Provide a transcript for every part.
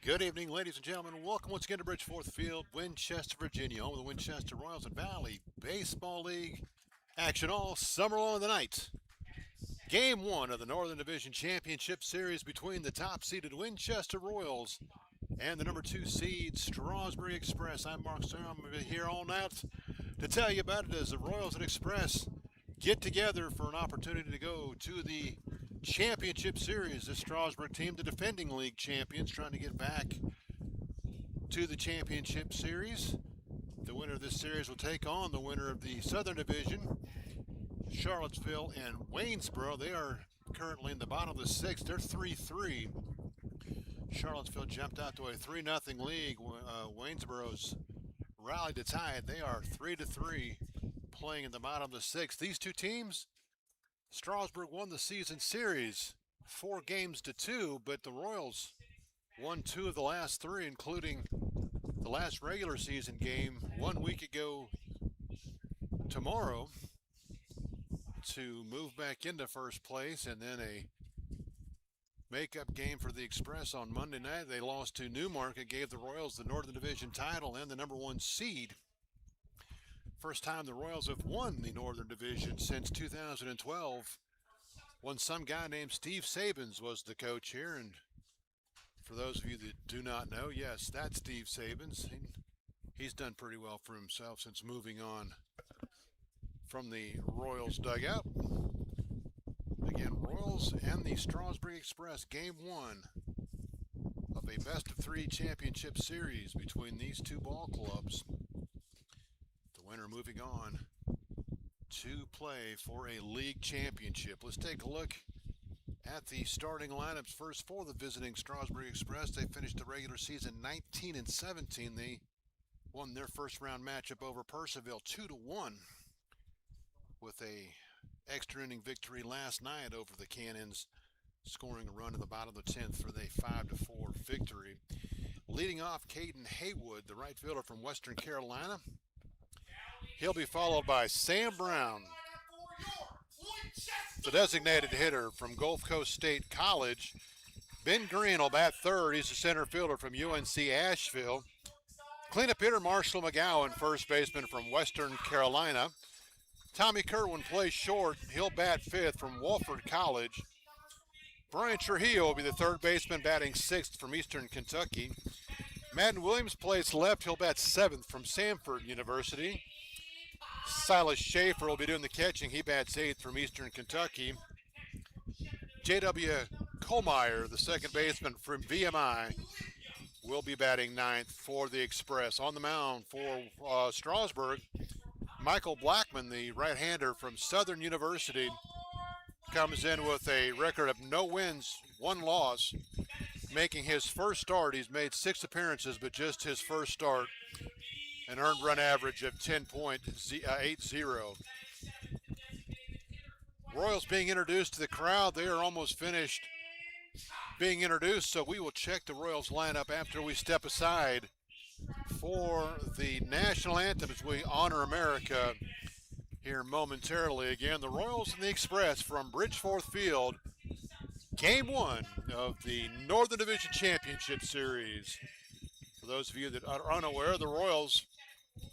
Good evening, ladies and gentlemen. Welcome once again to Bridgeforth Field, Winchester, Virginia, home of the Winchester Royals and Valley Baseball League. Action all summer long tonight. Game one of the Northern Division Championship Series between the top-seeded Winchester Royals and the number two seed Strasburg Express. I'm Mark Stern. I'm going to be here all night to tell you about it as the Royals and Express get together for an opportunity to go to the championship series. The Strasburg team, the defending league champions, trying to get back to the championship series. The winner of this series will take on the winner of the Southern Division, Charlottesville and Waynesboro. They are currently in the bottom of the sixth. They're 3-3. Charlottesville jumped out to a 3-0 lead. Waynesboro's rallied to tie it. They are 3-3, playing in the bottom of the sixth. These two teams, Strasburg won the season series 4-2, but the Royals won 2 of the last 3, including the last regular season game 1 week ago tomorrow to move back into first place, and then a makeup game for the Express on Monday night. They lost to Newmarket, gave the Royals the Northern Division title and the number 1 seed. First time the Royals have won the Northern Division since 2012, when some guy named Steve Sabins was the coach here. And for those of you that do not know, yes, that's Steve Sabins. He's done pretty well for himself since moving on from the Royals dugout. Again, Royals and the Strasburg Express, game one of a best-of-3 championship series between these two ball clubs. The winner moving on to play for a league championship. Let's take a look at the starting lineups first for the visiting Strasburg Express. They finished the regular season 19-17. They won their first round matchup over Purcellville 2-1 with a extra inning victory last night over the Cannons, scoring a run in the bottom of the 10th for the 5-4 victory. Leading off, Caden Haywood, the right fielder from Western Carolina. He'll be followed by Sam Brown, the designated hitter from Gulf Coast State College. Ben Green will bat third. He's a center fielder from UNC Asheville. Cleanup hitter Marshall McGowan, first baseman from Western Carolina. Tommy Kerwin plays short. He'll bat fifth from Wofford College. Brian Trujillo will be the third baseman, batting sixth from Eastern Kentucky. Madden Williams plays left. He'll bat seventh from Samford University. Silas Schaefer will be doing the catching. He bats eighth from Eastern Kentucky. J.W. Kohlmeyer, the second baseman from VMI, will be batting ninth for the Express. On the mound for Strasburg, Michael Blackman, the right-hander from Southern University, comes in with a record of no wins, 1 loss, making his first start. He's made 6 appearances, but just his first start. An earned run average of 10.80. Royals being introduced to the crowd. They are almost finished being introduced, so we will check the Royals lineup after we step aside for the national anthem as we honor America here momentarily. Again, the Royals and the Express from Bridgeforth Field, game one of the Northern Division Championship Series. For those of you that are unaware, the Royals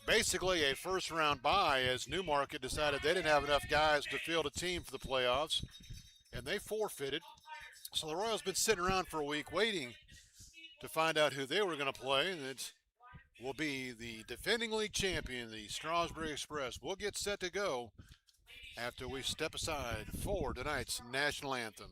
basically a first round bye as Newmarket decided they didn't have enough guys to field a team for the playoffs, and they forfeited. So the Royals been sitting around for a week waiting to find out who they were going to play, and it will be the defending league champion, the Strasburg Express. We'll get set to go after we step aside for tonight's national anthem.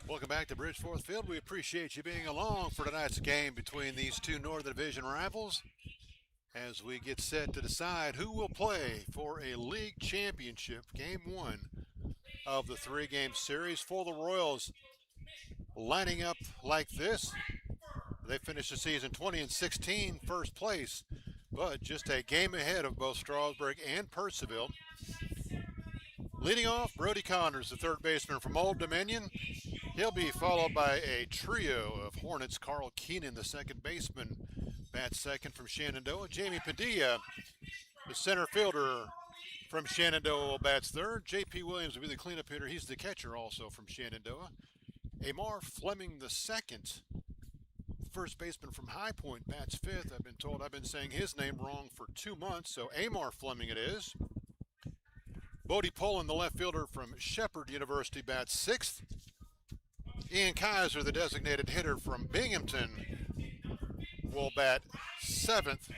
Welcome back to Bridgeforth Field. We appreciate you being along for tonight's game between these two Northern Division rivals as we get set to decide who will play for a league championship. Game one of the three-game series for the Royals, lining up like this. They finished the season 20-16, first place, but just a game ahead of both Strasburg and Percival. Leading off, Brody Connors, the third baseman from Old Dominion. He'll be followed by a trio of Hornets. Carl Keenan, the second baseman, bats second from Shenandoah. Jamie Padilla, the center fielder from Shenandoah, bats third. J.P. Williams will be the cleanup hitter. He's the catcher also from Shenandoah. Amar Fleming, the second, first baseman from High Point, bats fifth. I've been told I've been saying his name wrong for 2 months, so Amar Fleming it is. Bodie Poland, the left fielder from Shepherd University, bats sixth. Ian Kaiser, the designated hitter from Binghamton, will bat seventh.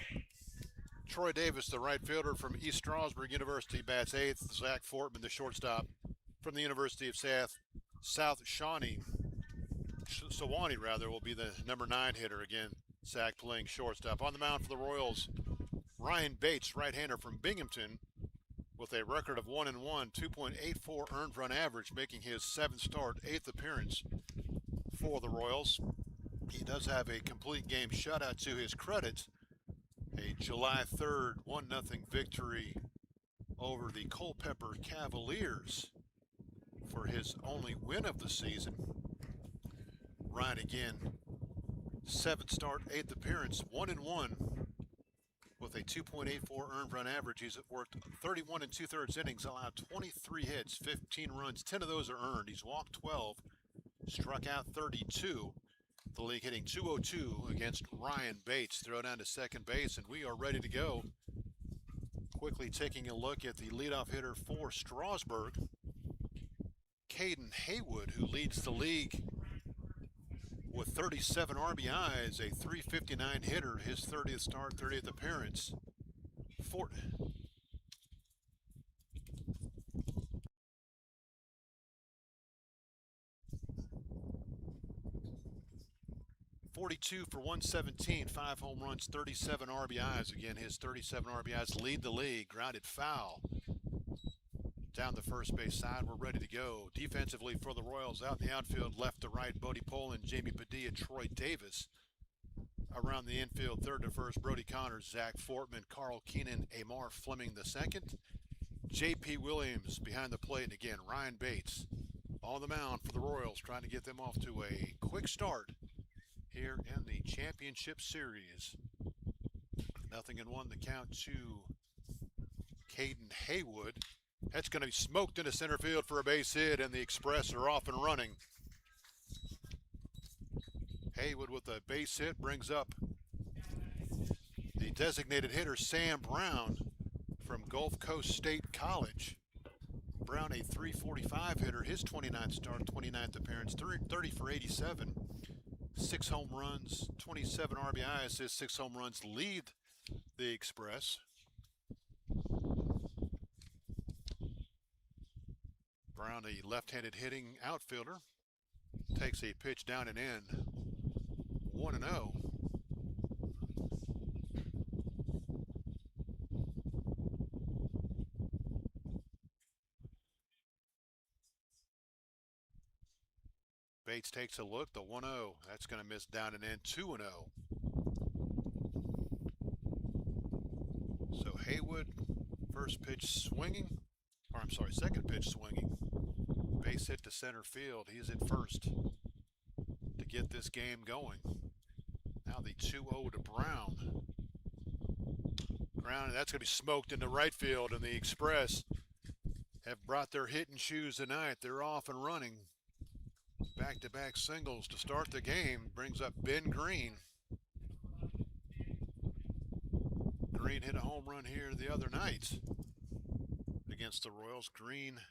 Troy Davis, the right fielder from East Strasburg University, bats eighth. Zach Fortman, the shortstop from the University of South Sewanee, will be the number 9 hitter. Again, Zach playing shortstop. On the mound for the Royals, Ryan Bates, right-hander from Binghamton, with a record of 1-1, 2.84 earned run average, making his 7th start, 8th appearance for the Royals. He does have a complete game shutout to his credit. A July 3rd 1-0 victory over the Culpeper Cavaliers for his only win of the season. Ryan again, 7th start, 8th appearance, 1-1. With a 2.84 earned run average. He's worked 31 2/3 innings, allowed 23 hits, 15 runs, 10 of those are earned. He's walked 12, struck out 32. The league hitting .202 against Ryan Bates. Throw down to second base, and we are ready to go. Quickly taking a look at the leadoff hitter for Strasburg, Caden Haywood, who leads the league with 37 RBIs, a .359 hitter, his 30th start, 30th appearance. 42 for 117, 5 home runs, 37 RBIs. Again, his 37 RBIs lead the league. Grounded foul down the first base side. We're ready to go. Defensively for the Royals, out in the outfield, left to right, Bodie Poland, Jamie Padilla, Troy Davis. Around the infield, third to first, Brody Connors, Zach Fortman, Carl Keenan, Amar Fleming the second. J.P. Williams behind the plate, and again, Ryan Bates on the mound for the Royals, trying to get them off to a quick start here in the championship series. 0-1 the count to Caden Haywood. That's going to be smoked into center field for a base hit, and the Express are off and running. Haywood with a base hit brings up the designated hitter, Sam Brown, from Gulf Coast State College. Brown, a .345 hitter, his 29th start, 29th appearance, 30 for 87. 6 home runs, 27 RBIs. His 6 home runs lead the Express. Brown, a left-handed hitting outfielder, takes a pitch down and in. 1-0. Bates takes a look, the 1-0. That's going to miss down and in. 2-0. So Haywood, first pitch swinging, or I'm sorry, second pitch swinging. Base hit to center field. He's at first to get this game going. Now the 2-0 to Brown. Brown, that's going to be smoked into right field, and the Express have brought their hitting shoes tonight. They're off and running. Back-to-back singles to start the game. Brings up Ben Green. Green hit a home run here the other night against the Royals. Green,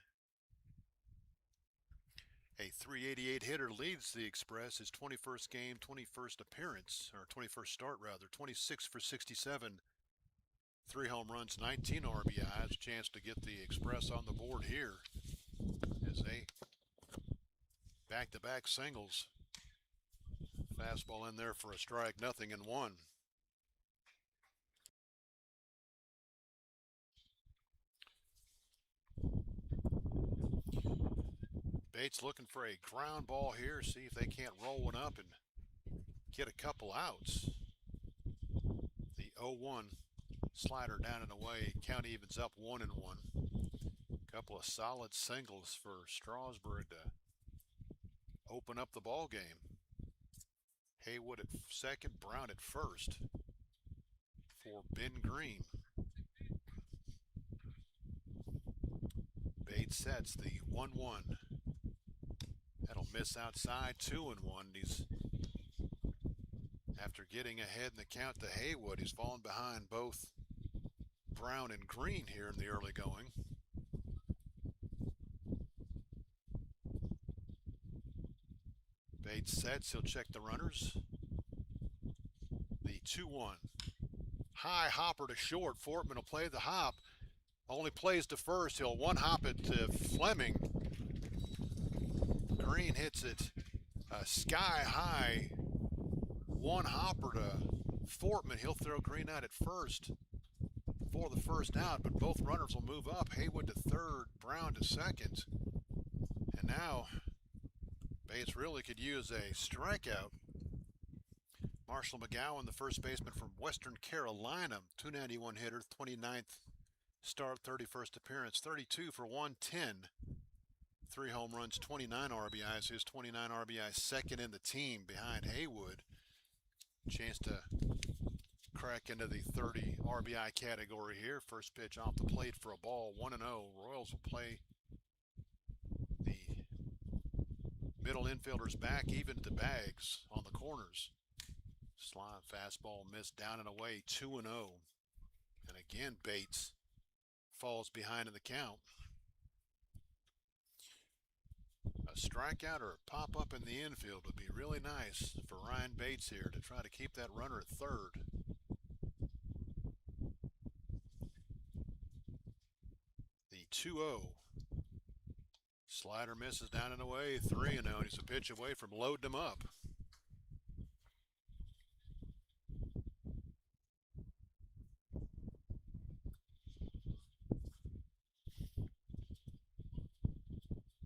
a .388 hitter, leads the Express. His 21st game, 21st appearance, or 21st start rather, 26 for 67. 3 home runs, 19 RBIs. Chance to get the Express on the board here as they Back-to-back singles. Fastball in there for a strike, 0-1. Bates looking for a ground ball here, see if they can't roll one up and get a couple outs. The 0-1 slider down and away. Count evens up 1-1. Couple of solid singles for Strasburg to open up the ball game. Haywood at second, Brown at first for Ben Green. Bates sets the 1-1. That'll miss outside, 2-1. He's, after getting ahead in the count to Haywood, he's fallen behind both Brown and Green here in the early going. Bates sets, he'll check the runners. The 2-1. High hopper to short. Fortman will play the hop. Only plays to first. He'll one hop it to Fleming. Green hits it sky high. One hopper to Fortman. He'll throw Green out at first for the first out, but both runners will move up. Haywood to third, Brown to second. And now Bates really could use a strikeout. Marshall McGowan, the first baseman from Western Carolina, 291 hitter, 29th start, 31st appearance, 32 for 110. 3 home runs, 29 RBIs. His 29 RBIs second in the team behind Haywood. Chance to crack into the 30 RBI category here. First pitch off the plate for a ball, 1-0. Royals will play the middle infielders back, even to Bags on the corners. Slide fastball missed down and away, 2-0. And again, Bates falls behind in the count. A strikeout or a pop-up in the infield would be really nice for Ryan Bates here to try to keep that runner at third. The 2-0. Slider misses down and away, 3-0. He's a pitch away from loading him up.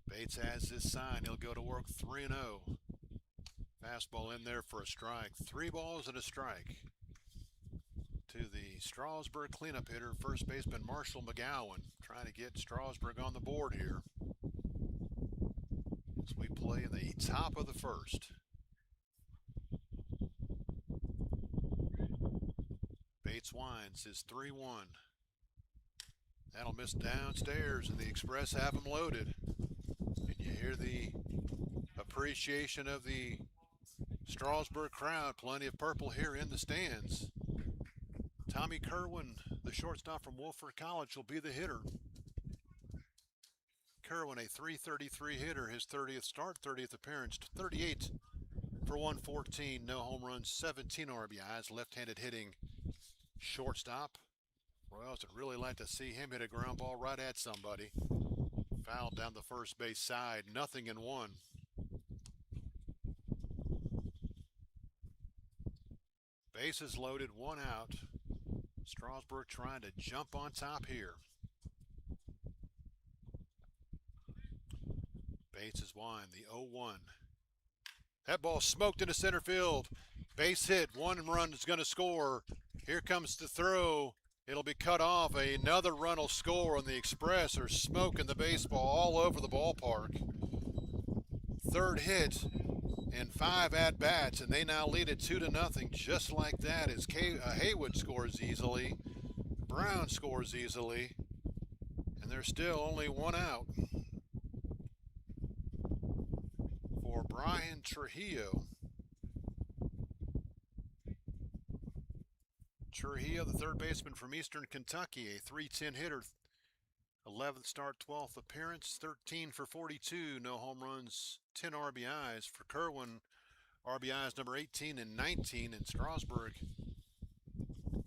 Bates has this sign. He'll go to work, 3-0. Fastball in there for a strike. 3 balls and a strike to the Strasburg cleanup hitter, first baseman Marshall McGowan, trying to get Strasburg on the board here as we play in the top of the first. Bates winds his 3-1. That'll miss downstairs, and the Express have him loaded. And you hear the appreciation of the Strasburg crowd. Plenty of purple here in the stands. Tommy Kerwin, the shortstop from Wolford College, will be the hitter. Kerwin, a .333 hitter, his 30th start, 30th appearance, 38 for 114, no home runs, 17 RBIs, left-handed hitting shortstop. Royals would really like to see him hit a ground ball right at somebody. Fouled down the first base side, 0-1. Bases loaded, 1 out. Strasburg trying to jump on top here. Bates is wine, the 0-1. That ball smoked into center field. Base hit, 1 run is going to score. Here comes the throw. It'll be cut off. Another run will score, and the Express are smoking the baseball all over the ballpark. Third hit and 5 at-bats, and they now lead it 2-0 just like that as Haywood scores easily. Brown scores easily, and there's still only 1 out for Brian Trujillo. Trujillo, the third baseman from Eastern Kentucky, a .310 hitter, 11th start, 12th appearance, 13 for 42, no home runs, 10 RBIs. For Kerwin, RBIs number 18 and 19, and Strasburg,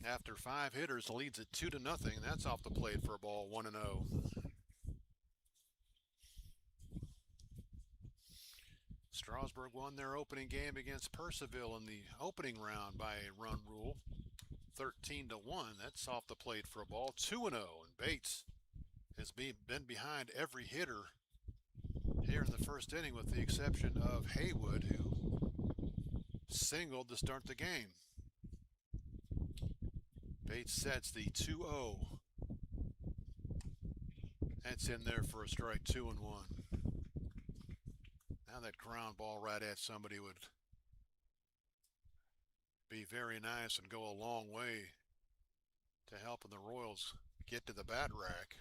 after 5 hitters, leads it 2-0. That's off the plate for a ball, 1-0. Strasburg won their opening game against Purcellville in the opening round by a run rule, 13-1. That's off the plate for a ball, 2-0. And Bates has been behind every hitter here in the first inning with the exception of Haywood, who singled to start the game. Bates sets the 2-0. That's in there for a strike, 2-1. Now that ground ball right at somebody would be very nice and go a long way to helping the Royals get to the bat rack.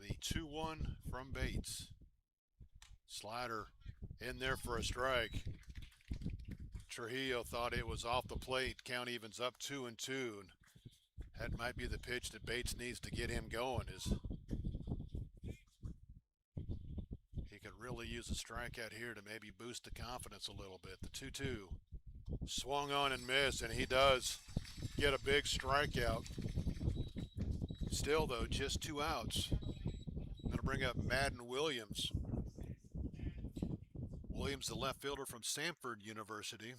The 2-1 from Bates. Slider in there for a strike. Trujillo thought it was off the plate. Count evens up 2-2. And that might be the pitch that Bates needs to get him going. He could really use a strikeout here to maybe boost the confidence a little bit. The 2-2. Swung on and missed, and he does get a big strikeout. Still, though, just 2 outs. Going to bring up Madden Williams. Williams, the left fielder from Samford University.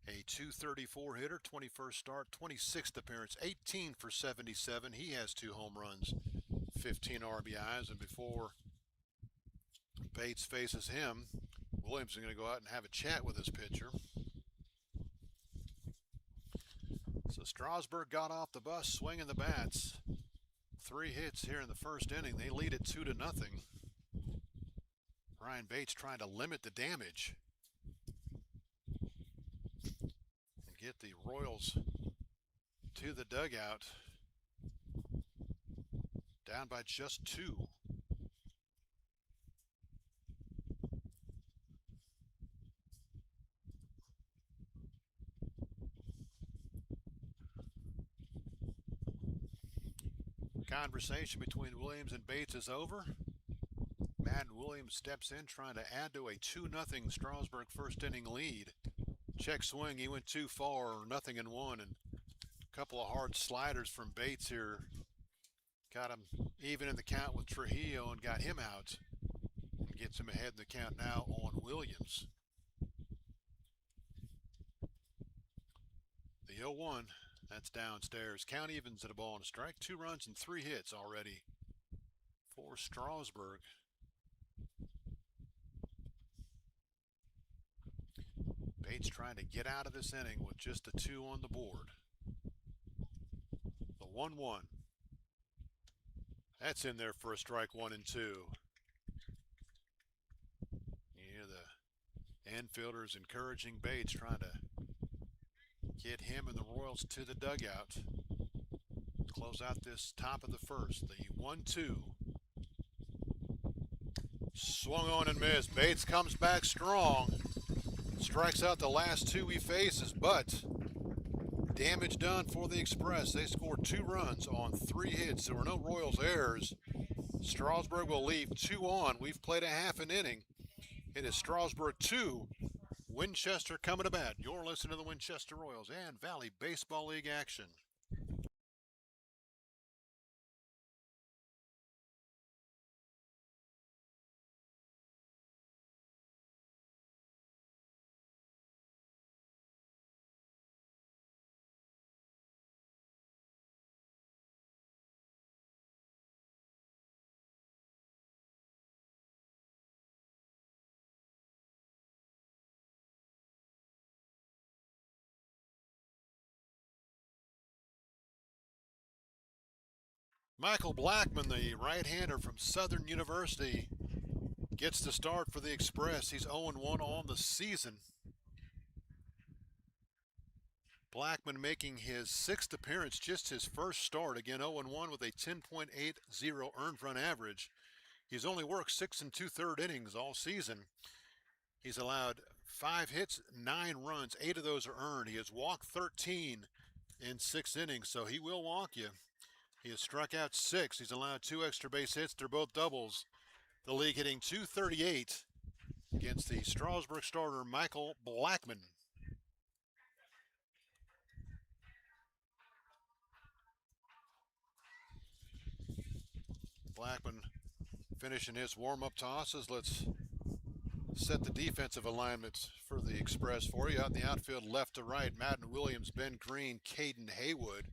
A .234 hitter, 21st start, 26th appearance, 18 for 77. He has 2 home runs, 15 RBIs, and before Bates faces him, Williams is going to go out and have a chat with his pitcher. So Strasburg got off the bus swinging the bats. 3 hits here in the first inning. They lead it 2-0. Ryan Bates trying to limit the damage and get the Royals to the dugout. Down by just 2. Conversation between Williams and Bates is over. Madden Williams steps in trying to add to a 2-0 Strasburg first inning lead. Check swing, he went too far, 0-1, and a couple of hard sliders from Bates here got him even in the count with Trujillo and got him out and gets him ahead in the count now on Williams. The 0-1, that's downstairs. Count evens at a ball and a strike. 2 runs and 3 hits already for Strasburg. Bates trying to get out of this inning with just a 2 on the board. The 1-1. That's in there for a strike, 1-2. You hear the infielders encouraging Bates, trying to get him and the Royals to the dugout. Close out this top of the first. The 1-2. Swung on and missed. Bates comes back strong. Strikes out the last 2 he faces, but damage done for the Express. They scored 2 runs on 3 hits. There were no Royals errors. Strasburg will leave 2 on. We've played a half an inning. It is Strasburg 2, Winchester coming to bat. You're listening to the Winchester Royals and Valley Baseball League action. Michael Blackman, the right-hander from Southern University, gets the start for the Express. He's 0-1 on the season. Blackman making his 6th appearance, just his first start. Again, 0-1 with a 10.80 earned run average. He's only worked 6 2/3 innings all season. He's allowed 5 hits, 9 runs. 8 of those are earned. He has walked 13 in 6 innings, so he will walk you. He has struck out 6. He's allowed 2 extra base hits. They're both doubles. The league hitting .238 against the Strasburg starter, Michael Blackman. Blackman finishing his warm-up tosses. Let's set the defensive alignment for the Express for you. Out in the outfield, left to right, Madden Williams, Ben Green, Caden Haywood.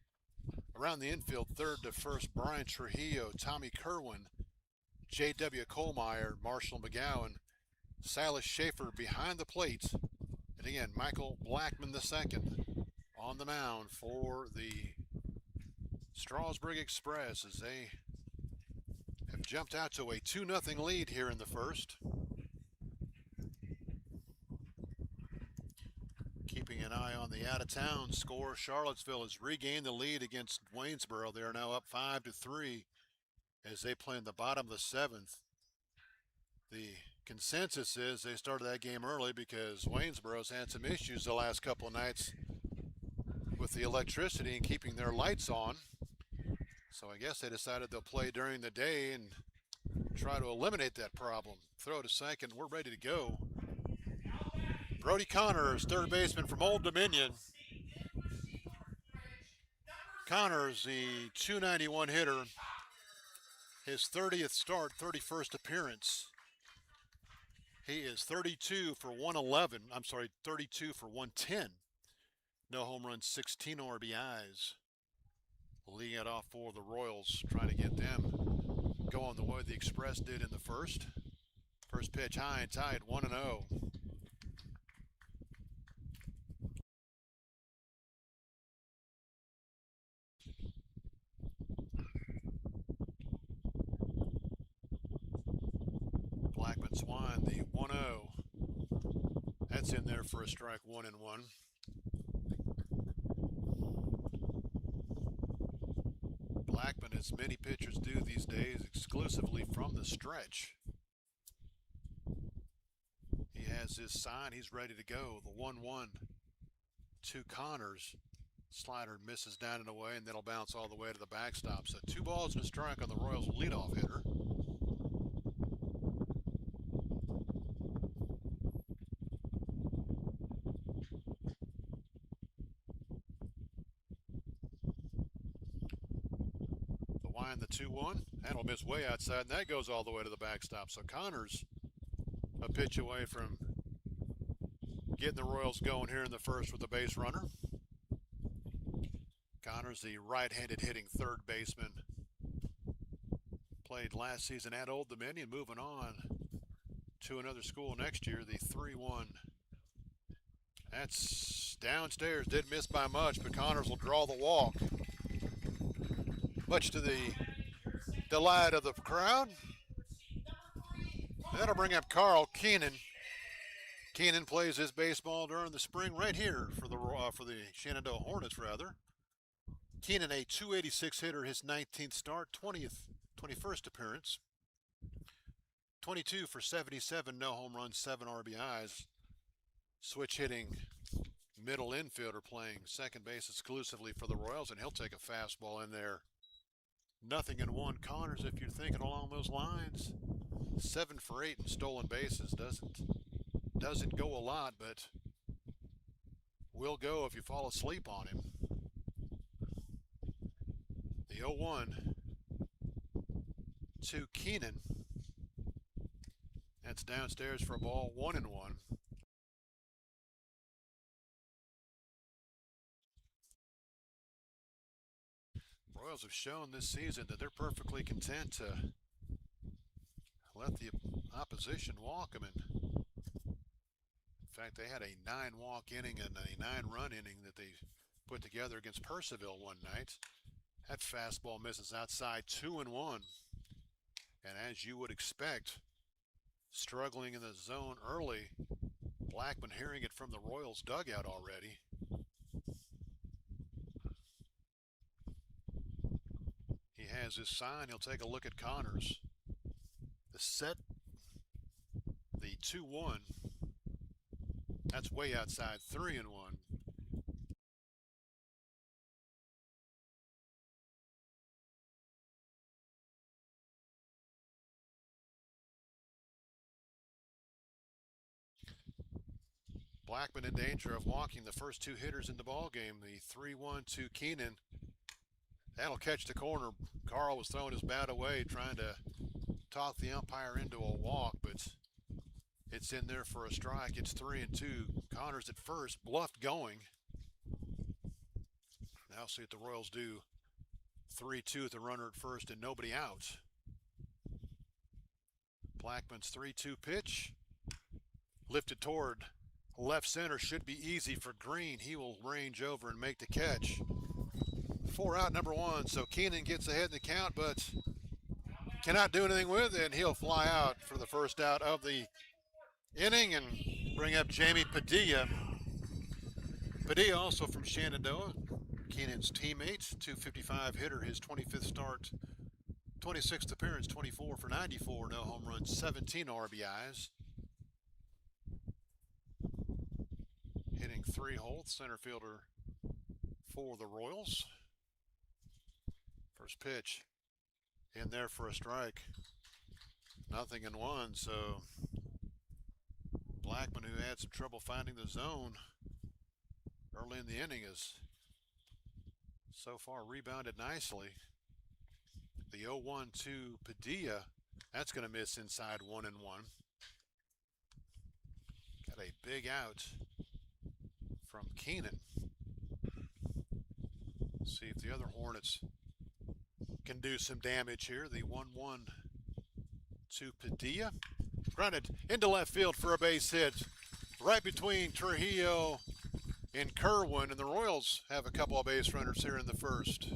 Around the infield, third to first, Brian Trujillo, Tommy Kerwin, J.W. Kohlmeyer, Marshall McGowan, Silas Schaefer behind the plate. And again, Michael Blackman II on the mound for the Strasburg Express as they have jumped out to a 2-0 lead here in the first. Keeping an eye on the out-of-town score, Charlottesville has regained the lead against Waynesboro. They are now up 5-3 as they play in the bottom of the seventh. The consensus is they started that game early because Waynesboro's had some issues the last couple of nights with the electricity and keeping their lights on. So I guess they decided they'll play during the day and try to eliminate that problem. Throw to second, we're ready to go. Brody Connors, third baseman from Old Dominion. Connors, the .291 hitter, his 30th start, 31st appearance. He is 32 for 111. I'm sorry, 32 for 110. No home runs, 16 RBIs. Leading it off for the Royals, trying to get them going the way the Express did in the first. First pitch high and tight, 1-0. Blackman Swine, the 1-0. That's in there for a strike, 1-1. Blackman, as many pitchers do these days, exclusively from the stretch. He has his sign, he's ready to go. The 1-1 to Connors. Slider misses down and away, and then it'll bounce all the way to the backstop. So 2 balls and a strike on the Royals' leadoff hitter. The wind, the 2-1. That'll miss way outside, and that goes all the way to the backstop. So Connors a pitch away from getting the Royals going here in the first with the base runner. Connors, the right-handed hitting third baseman, played last season at Old Dominion, moving on to another school next year, the 3-1. That's downstairs, didn't miss by much, but Connors will draw the walk. Much to the delight of the crowd. That'll bring up Carl Keenan. Keenan plays his baseball during the spring right here for the Shenandoah Hornets, rather. Keenan, a .286 hitter, his 19th start, 21st appearance. 22 for 77, no home runs, 7 RBIs. Switch hitting middle infielder, playing second base exclusively for the Royals, and he'll take a fastball in there. 0-1. Connors, if you're thinking along those lines, 7 for 8 in stolen bases. Doesn't go a lot, but will go if you fall asleep on him. The 0-1 to Keenan. That's downstairs for a ball, 1-1. Royals have shown this season that they're perfectly content to let the opposition walk them. In fact, they had a 9-walk inning and a 9-run inning that they put together against Percival one night. That fastball misses outside, 2-1. And as you would expect, struggling in the zone early, Blackman hearing it from the Royals dugout already. He has his sign. He'll take a look at Connors. The set, the 2-1. That's way outside, 3-1. Blackman in danger of walking the first 2 hitters in the ball game. The 3-1 to Keenan. That'll catch the corner. Carl was throwing his bat away, trying to talk the umpire into a walk, but It's in there for a strike. It's 3-2. Connors at first, bluffed going. Now see what the Royals do. 3-2 with the runner at first and nobody out. Blackman's 3-2 pitch. Lifted toward left center. Should be easy for Green. He will range over and make the catch. 4 out, number 1. So Keenan gets ahead in the count, but cannot do anything with it, and he'll fly out for the first out of the inning and bring up Jamie Padilla. Padilla also from Shenandoah, Keenan's teammate, .255 hitter, his 25th start, 26th appearance, 24 for 94, no home runs, 17 RBIs. Hitting 3-hole, center fielder for the Royals. First pitch in there for a strike. 0-1, so Blackman, who had some trouble finding the zone early in the inning, has so far rebounded nicely. The 0-1 to Padilla, that's going to miss inside 1-1. Got a big out from Keenan. See if the other Hornets can do some damage here. The 1-1 to Padilla. Grounded into left field for a base hit. Right between Trujillo and Kerwin, and the Royals have a couple of base runners here in the first.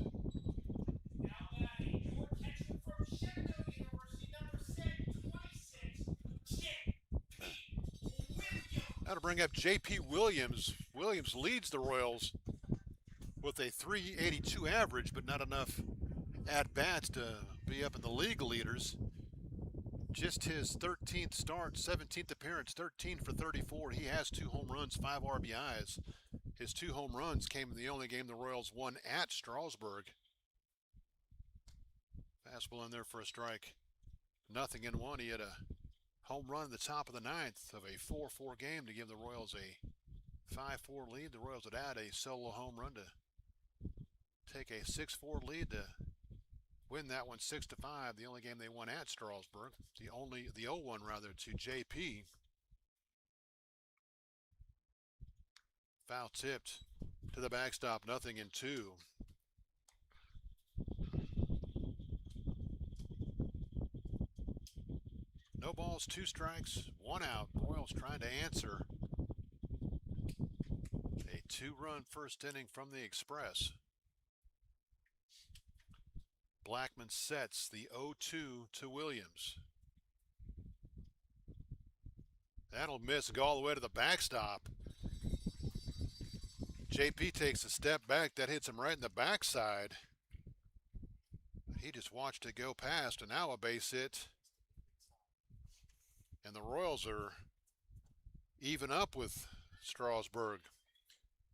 Now to bring up J.P. Williams. Williams leads the Royals with a .382 average, but not enough at-bats to be up in the league leaders. Just his 13th start, 17th appearance, 13 for 34. He has 2 home runs, 5 RBIs. His 2 home runs came in the only game the Royals won at Strasburg. Fastball in there for a strike. 0-1. He had a home run in the top of the 9th of a 4-4 game to give the Royals a 5-4 lead. The Royals would add a solo home run to take a 6-4 lead to win that one 6-5. The only game they won at Strasburg. The 0-1 rather to JP. Foul tipped to the backstop. 0-2. No balls, 2 strikes, 1 out. Royals trying to answer a 2-run first inning from the Express. Blackman sets the 0-2 to Williams. That'll miss, go all the way to the backstop. JP takes a step back. That hits him right in the backside. He just watched it go past, and now a base hit. And the Royals are even up with Strasburg,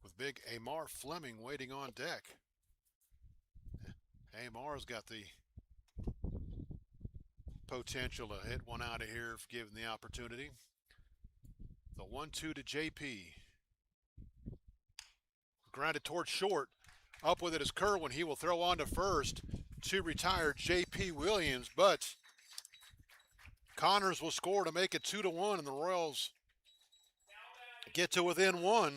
with big Amar Fleming waiting on deck. Amar's got the potential to hit one out of here if given the opportunity. The 1-2 to JP. Grounded towards short. Up with it is Kerwin. He will throw on to first to retire JP Williams, but Connors will score to make it 2-1, and the Royals get to within 1.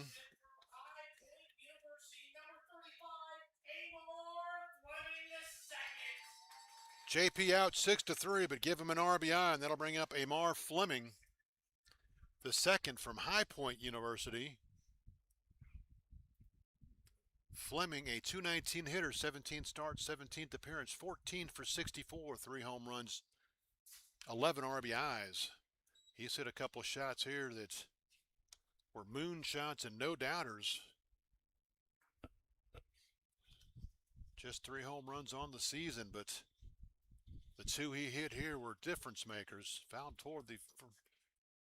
JP out 6-3, but give him an RBI, and that'll bring up Amar Fleming, the second from High Point University. Fleming, a .219 hitter, 17 starts, 17th appearance, 14 for 64, 3 home runs, 11 RBIs. He's hit a couple of shots here that were moon shots and no doubters. Just 3 home runs on the season, but the 2 he hit here were difference makers. Fouled toward the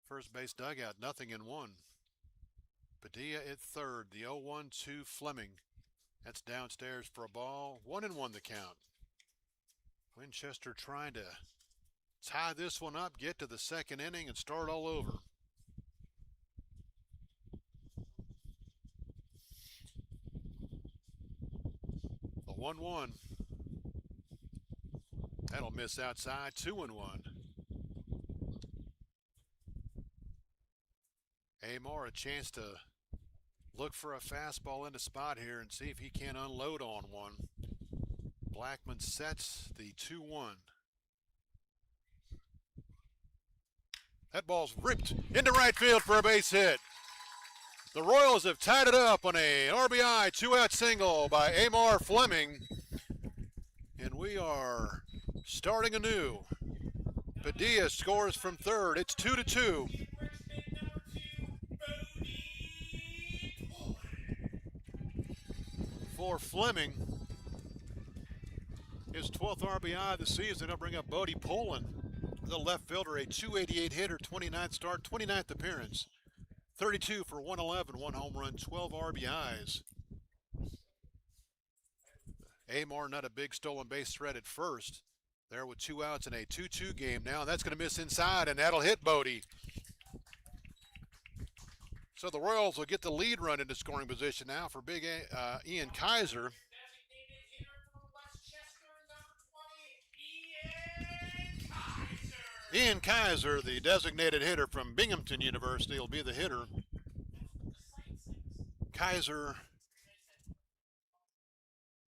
first base dugout, 0-1. Padilla at third, the 0-1 to Fleming. That's downstairs for a ball. 1-1 the count. Winchester trying to tie this one up, get to the second inning, and start all over. The 1-1. That'll miss outside. 2-1. Amar a chance to look for a fastball in the spot here and see if he can unload on one. Blackman sets the 2-1. That ball's ripped into right field for a base hit. The Royals have tied it up on a RBI two-out single by Amar Fleming. And we are starting anew. Padilla scores from third. It's 2-2. For Fleming, his 12th RBI of the season. He'll bring up Bodie Poland, the left fielder, a 288 hitter, 29th start, 29th appearance. 32 for 111, 1 home run, 12 RBIs. Amar not a big stolen base threat at first. There with 2 outs in a 2-2 game now. That's going to miss inside, and that'll hit Bodie. So the Royals will get the lead run into scoring position now for big Ian Kaiser. Ian Kaiser, the designated hitter from Binghamton University, will be the hitter. Kaiser,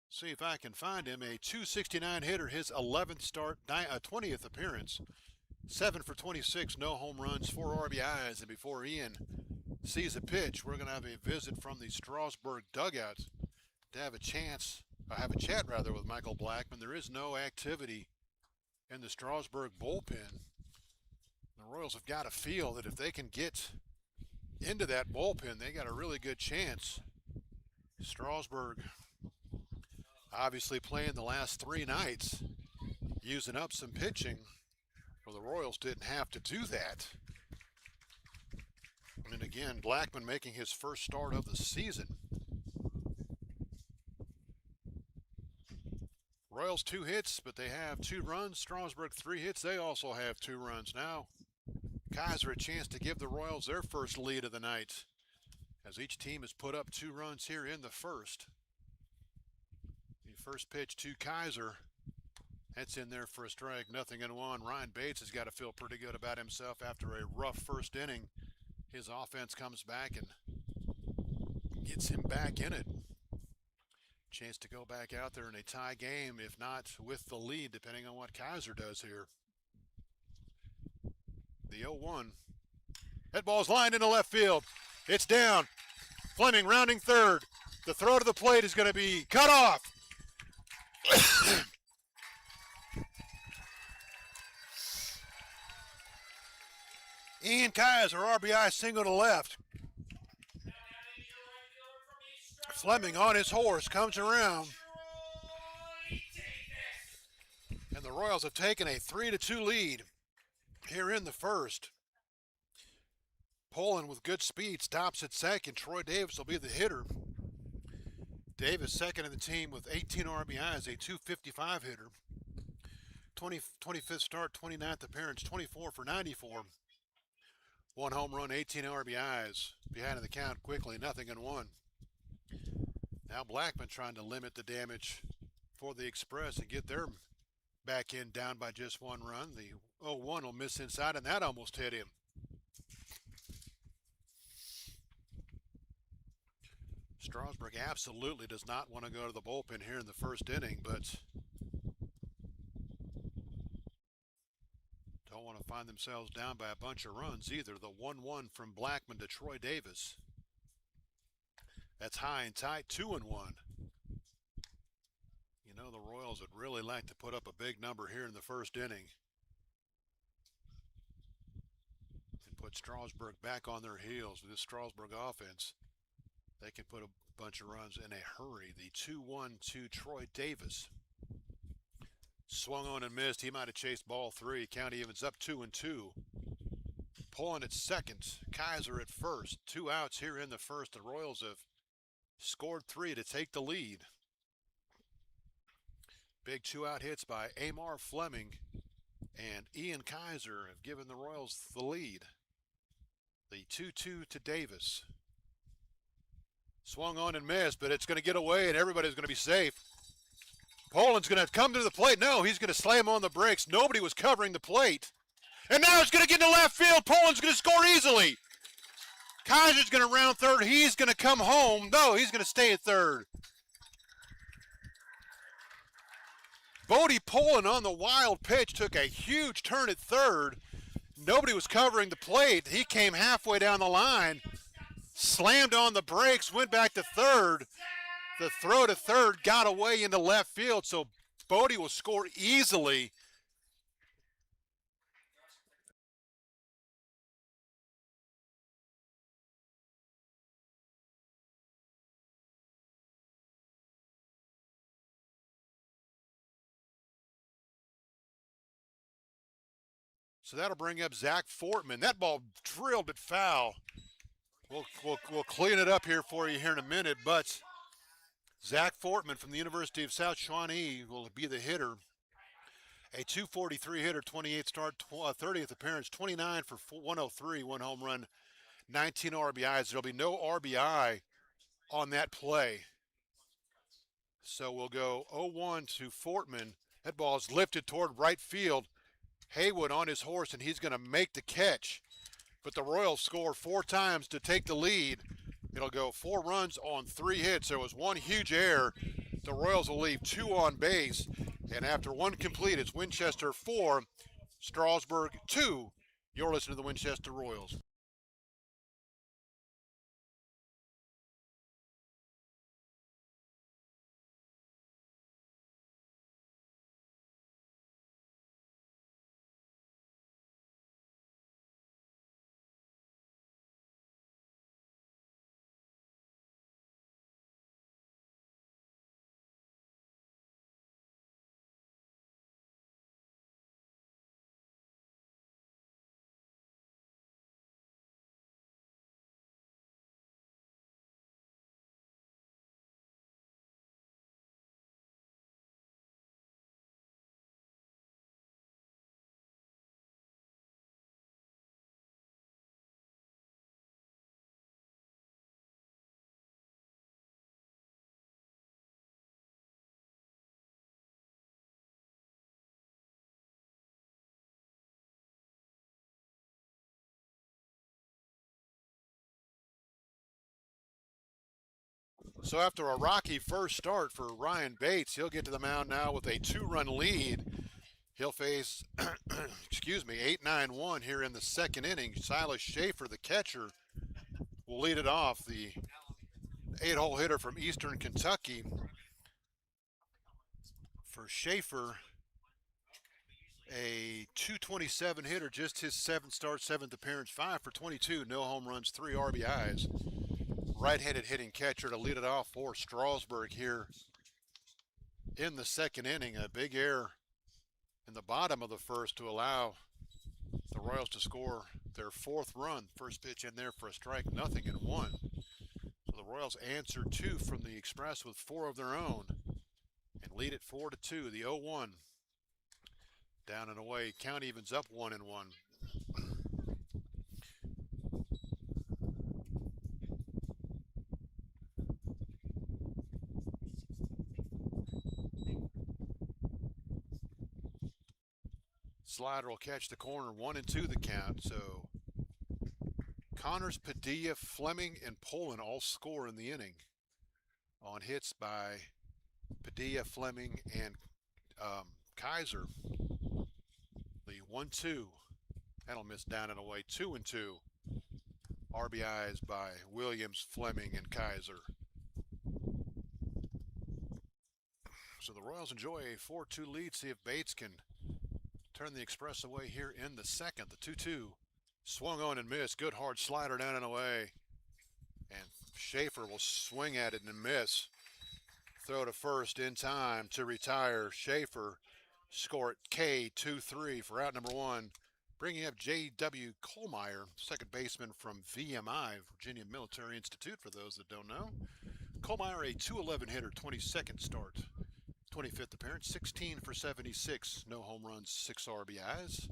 see if I can find him, a 269 hitter, his 11th start, 20th appearance. 7 for 26, no home runs, 4 RBIs. And before Ian sees a pitch, we're going to have a visit from the Strasburg dugout to have a chat with Michael Blackman. There is no activity in the Strasburg bullpen. The Royals have got to feel that if they can get into that bullpen, they got a really good chance. Strasburg obviously playing the last 3 nights, using up some pitching. Well, the Royals didn't have to do that. And again, Blackman making his first start of the season. Royals 2 hits, but they have 2 runs. Strasburg 3 hits. They also have 2 runs. Now, Kaiser a chance to give the Royals their first lead of the night, as each team has put up 2 runs here in the first. The first pitch to Kaiser. That's in there for a strike, 0-1. Ryan Bates has got to feel pretty good about himself after a rough first inning. His offense comes back and gets him back in it. Chance to go back out there in a tie game, if not with the lead, depending on what Kaiser does here. The 0-1. That ball's lined into left field. It's down. Fleming rounding third. The throw to the plate is going to be cut off. Ian Kaiser, RBI single to left. Fleming on his horse, comes around. And the Royals have taken a 3-2 lead here in the first. Poland with good speed stops at second. Troy Davis will be the hitter. Davis second in the team with 18 RBIs, a 255 hitter. 25th start, 29th appearance, 24 for 94. 1 home run, 18 RBIs. Behind in the count quickly, 0-1. Now Blackman trying to limit the damage for the Express and get their back end down by just 1 run. The 0-1 will miss inside, and that almost hit him. Strasburg absolutely does not want to go to the bullpen here in the first inning, but don't want to find themselves down by a bunch of runs either. The 1-1 from Blackman to Troy Davis. That's high and tight, 2-1. You know, the Royals would really like to put up a big number here in the first inning and put Strasburg back on their heels. With this Strasburg offense, they can put a bunch of runs in a hurry. The 2-1 to Troy Davis. Swung on and missed. He might have chased ball 3. Count evens up 2-2. Poland at second. Kaiser at first. 2 outs here in the first. The Royals have scored 3 to take the lead. Big 2-out hits by Amar Fleming and Ian Kaiser have given the Royals the lead. The 2-2 to Davis. Swung on and missed, but it's going to get away and everybody's going to be safe. Poland's going to come to the plate. No, he's going to slam on the brakes. Nobody was covering the plate. And now it's going to get into left field. Poland's going to score easily. Kaiser's going to round third. He's going to come home. No, he's going to stay at third. Bodie Poland on the wild pitch took a huge turn at third. Nobody was covering the plate. He came halfway down the line, slammed on the brakes, went back to third. The throw to third got away into left field, so Bodie will score easily. So that'll bring up Zach Fortman. That ball drilled but foul. We'll clean it up here for you here in a minute, but Zach Fortman from the University of South Shawnee will be the hitter. A 243 hitter, 28 start, 30th appearance, 29 for 103, one home run, 19 RBIs. There'll be no RBI on that play. So we'll go 0-1 to Fortman. That ball is lifted toward right field. Haywood on his horse, and he's going to make the catch. But the Royals score 4 times to take the lead. It'll go 4 runs on 3 hits. There was one huge error. The Royals will leave 2 on base. And after 1 complete, it's Winchester 4, Strasburg 2. You're listening to the Winchester Royals. So after a rocky first start for Ryan Bates, he'll get to the mound now with a 2-run lead. He'll face, 8-9-1 here in the second inning. Silas Schaefer, the catcher, will lead it off. The 8-hole hitter from Eastern Kentucky. For Schaefer, a 227 hitter, just his 7th start, 7th appearance, 5 for 22, no home runs, 3 RBIs. Right-handed hitting catcher to lead it off for Strasburg here in the second inning. A big error in the bottom of the first to allow the Royals to score their 4th run. First pitch in there for a strike, 0-1. So the Royals answer 2 from the Express with 4 of their own and lead it 4-2. The 0-1 down and away. Count evens up 1-1. Slider will catch the corner, 1-2 the count. So Connors, Padilla, Fleming, and Poland all score in the inning on hits by Padilla, Fleming, and Kaiser. The 1-2, that'll miss down and away. 2-2. RBIs by Williams, Fleming, and Kaiser. So the Royals enjoy a 4-2 lead. See if Bates can turn the Express away here in the second. The 2-2 swung on and missed. Good hard slider down and away. And Schaefer will swing at it and miss. Throw to first in time to retire. Schaefer score at K2-3 for out number 1. Bringing up J.W. Kohlmeyer, second baseman from VMI, Virginia Military Institute, for those that don't know. Kohlmeyer, a 211 hitter, 22nd start. 25th appearance, 16 for 76, no home runs, 6 RBIs.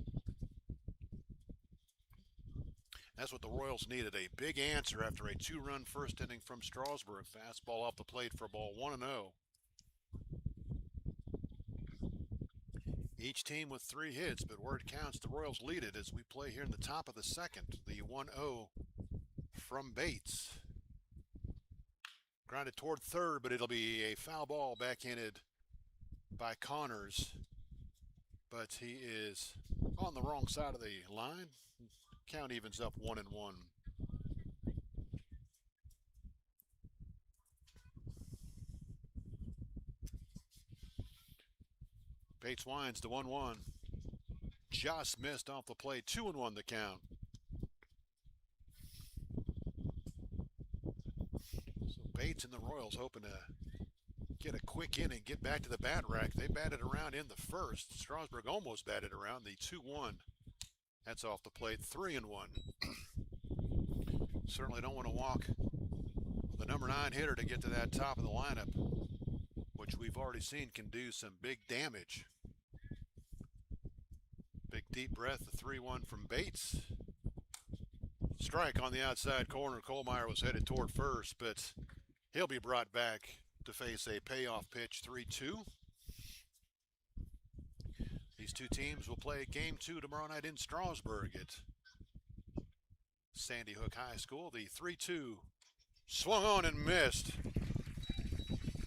That's what the Royals needed, a big answer after a 2-run first inning from Strasburg. Fastball off the plate for a ball, 1-0. Each team with 3 hits, but where it counts, the Royals lead it as we play here in the top of the second. The 1-0 from Bates. Grounded toward third, but it'll be a foul ball backhanded by Connors. But he is on the wrong side of the line. Count evens up 1-1. Bates winds to 1-1. Just missed off the plate. 2-1 the count. So Bates and the Royals hoping to get a quick inning, get back to the bat rack. They batted around in the first. Strasburg almost batted around the 2-1. That's off the plate. 3-1. Certainly don't want to walk the number 9 hitter to get to that top of the lineup, which we've already seen can do some big damage. Big deep breath, the 3-1 from Bates. Strike on the outside corner. Kohlmeyer was headed toward first, but he'll be brought back to face a payoff pitch. 3-2. These two teams will play game 2 tomorrow night in Strasburg at Sandy Hook High School. The 3-2 swung on and missed.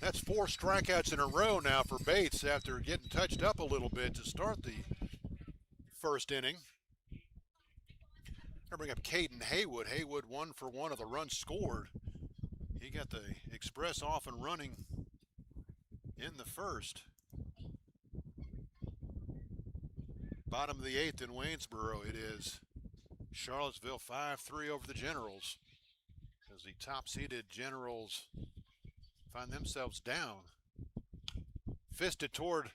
That's 4 strikeouts in a row now for Bates after getting touched up a little bit to start the first inning. I bring up Caden Haywood. Haywood 1 for 1 of the runs scored. He got the Express off and running in the first. Bottom of the 8th in Waynesboro. It is Charlottesville 5-3 over the Generals, as the top-seeded Generals find themselves down. Fisted toward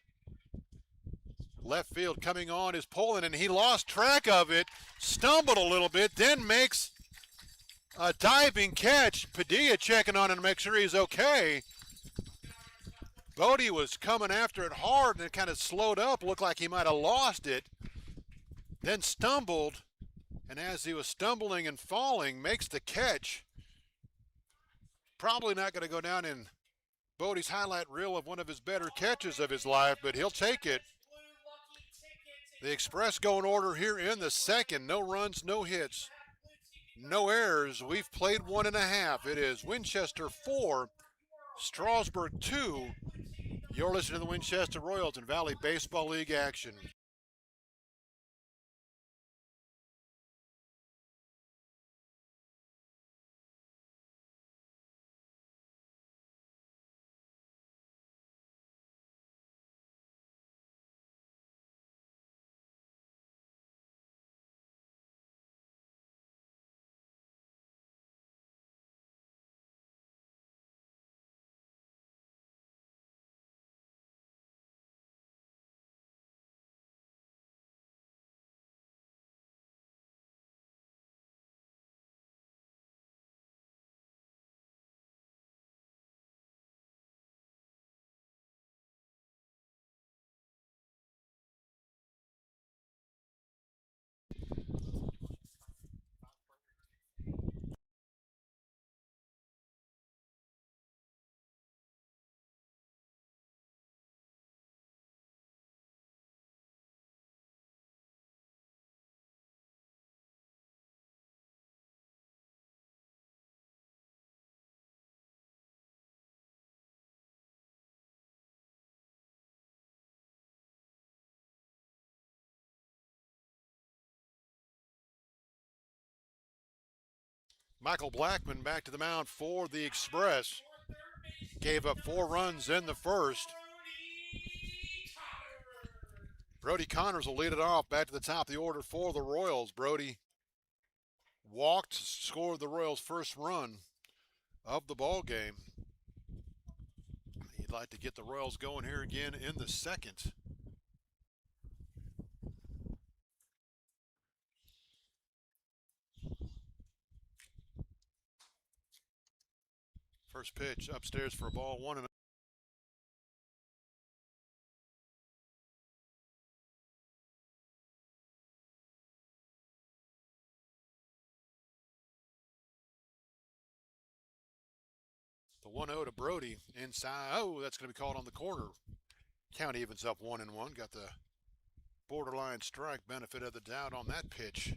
left field. Coming on is Poland, and he lost track of it, stumbled a little bit, then makes a diving catch. Padilla checking on him to make sure he's okay. Bodie was coming after it hard and it kind of slowed up, looked like he might have lost it, then stumbled, and as he was stumbling and falling, makes the catch. Probably not going to go down in Bodie's highlight reel of one of his better catches of his life, but he'll take it. The Express go in order here in the second. No runs, no hits, no errors. We've played 1.5. It is Winchester 4, Strasburg 2. You're listening to the Winchester Royals and Valley Baseball League action. Michael Blackman back to the mound for the Express. Gave up 4 runs in the first. Brody Connors will lead it off back to the top of the order for the Royals. Brody walked, scored the Royals' first run of the ball game. He'd like to get the Royals going here again in the second. First pitch upstairs for a ball, 1-0. The 1-0 to Brody inside. Oh, that's going to be called on the corner. Count evens up 1-1. Got the borderline strike, benefit of the doubt on that pitch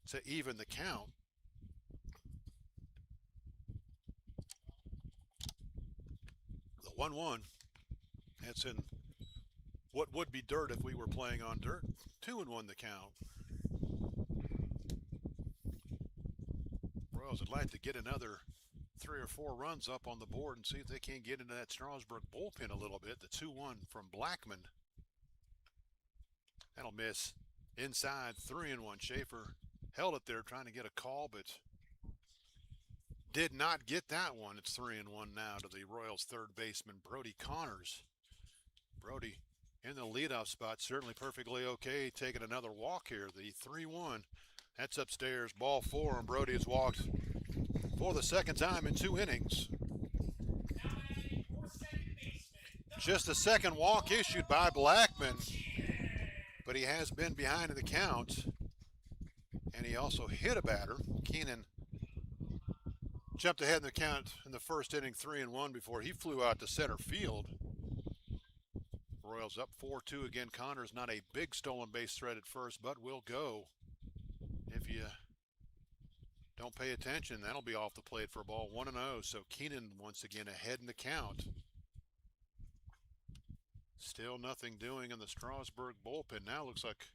to even the count. 1-1. That's in what would be dirt if we were playing on dirt. 2-1 the count. Royals would like to get another 3 or 4 runs up on the board and see if they can't get into that Strasburg bullpen a little bit. The 2-1 from Blackman. That'll miss inside. 3-1. Schaefer held it there trying to get a call, but did not get that one. It's 3-1 now to the Royals' third baseman, Brody Connors. Brody in the leadoff spot, certainly perfectly okay, taking another walk here. The 3-1. That's upstairs. Ball 4, and Brody has walked for the second time in 2 innings. Just a second walk issued by Blackman, but he has been behind in the count, and he also hit a batter. Keenan jumped ahead in the count in the first inning, 3-1, before he flew out to center field. Royals up 4-2 again. Connors not a big stolen base threat at first, but will go. If you don't pay attention, that'll be off the plate for a ball. 1-0. So Keenan once again ahead in the count. Still nothing doing in the Strasburg bullpen. Now looks like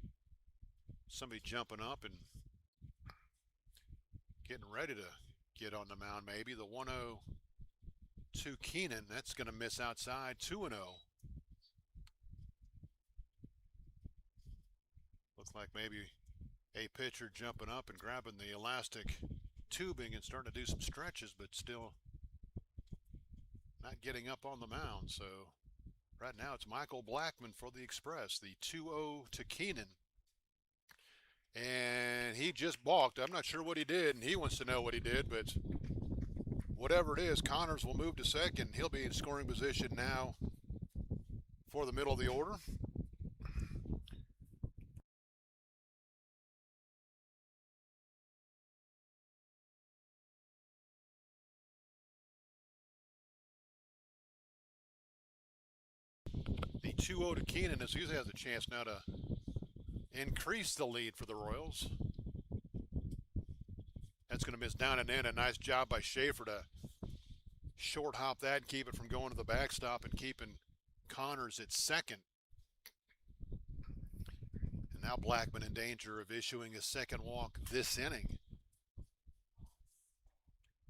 somebody jumping up and getting ready to get on the mound maybe. The 1-0 to Keenan. That's going to miss outside. 2-0. Looks like maybe a pitcher jumping up and grabbing the elastic tubing and starting to do some stretches, but still not getting up on the mound. So right now it's Michael Blackman for the Express. The 2-0 to Keenan. And he just balked. I'm not sure what he did, and he wants to know what he did, but whatever it is, Connors will move to second. He'll be in scoring position now for the middle of the order. The 2-0 to Keenan is usually has a chance now to increase the lead for the Royals. That's going to miss down and in. A nice job by Schaefer to short hop that and keep it from going to the backstop and keeping Connors at second. And now Blackman in danger of issuing a second walk this inning.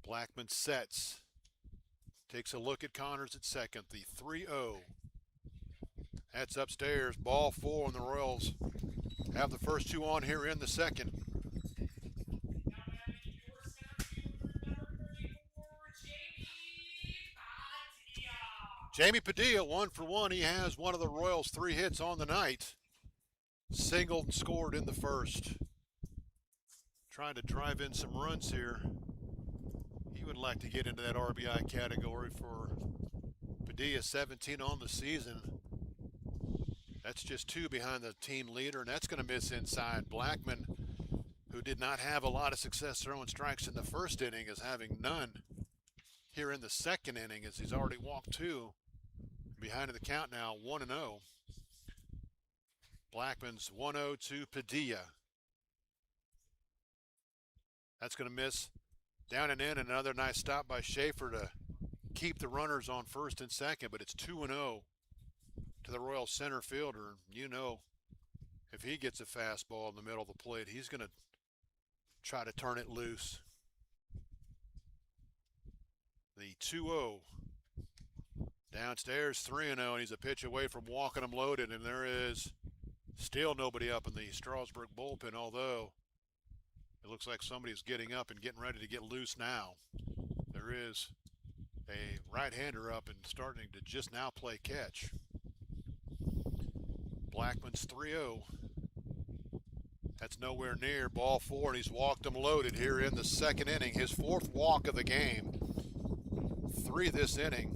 Blackman sets. Takes a look at Connors at second. The 3-0. That's upstairs. Ball 4, and the Royals have the first 2 on here in the second. Jamie Padilla, 1 for 1. He has one of the Royals' 3 hits on the night. Singled and scored in the first. Trying to drive in some runs here. He would like to get into that RBI category for Padilla, 17 on the season. That's just 2 behind the team leader, and that's going to miss inside. Blackman, who did not have a lot of success throwing strikes in the first inning, is having none here in the second inning, as he's already walked 2. Behind in the count now, 1-0. Blackman's 1-0 to Padilla. That's going to miss down and in. Another nice stop by Schaefer to keep the runners on first and second, but it's 2-0 to the Royal center fielder. You know, if he gets a fastball in the middle of the plate, he's going to try to turn it loose. The 2-0. Downstairs, 3-0, and he's a pitch away from walking him loaded, and there is still nobody up in the Strasburg bullpen, although it looks like somebody's getting up and getting ready to get loose now. There is a right-hander up and starting to just now play catch. Blackman's 3-0. That's nowhere near. Ball 4, and he's walked him loaded here in the second inning. His 4th walk of the game. 3 this inning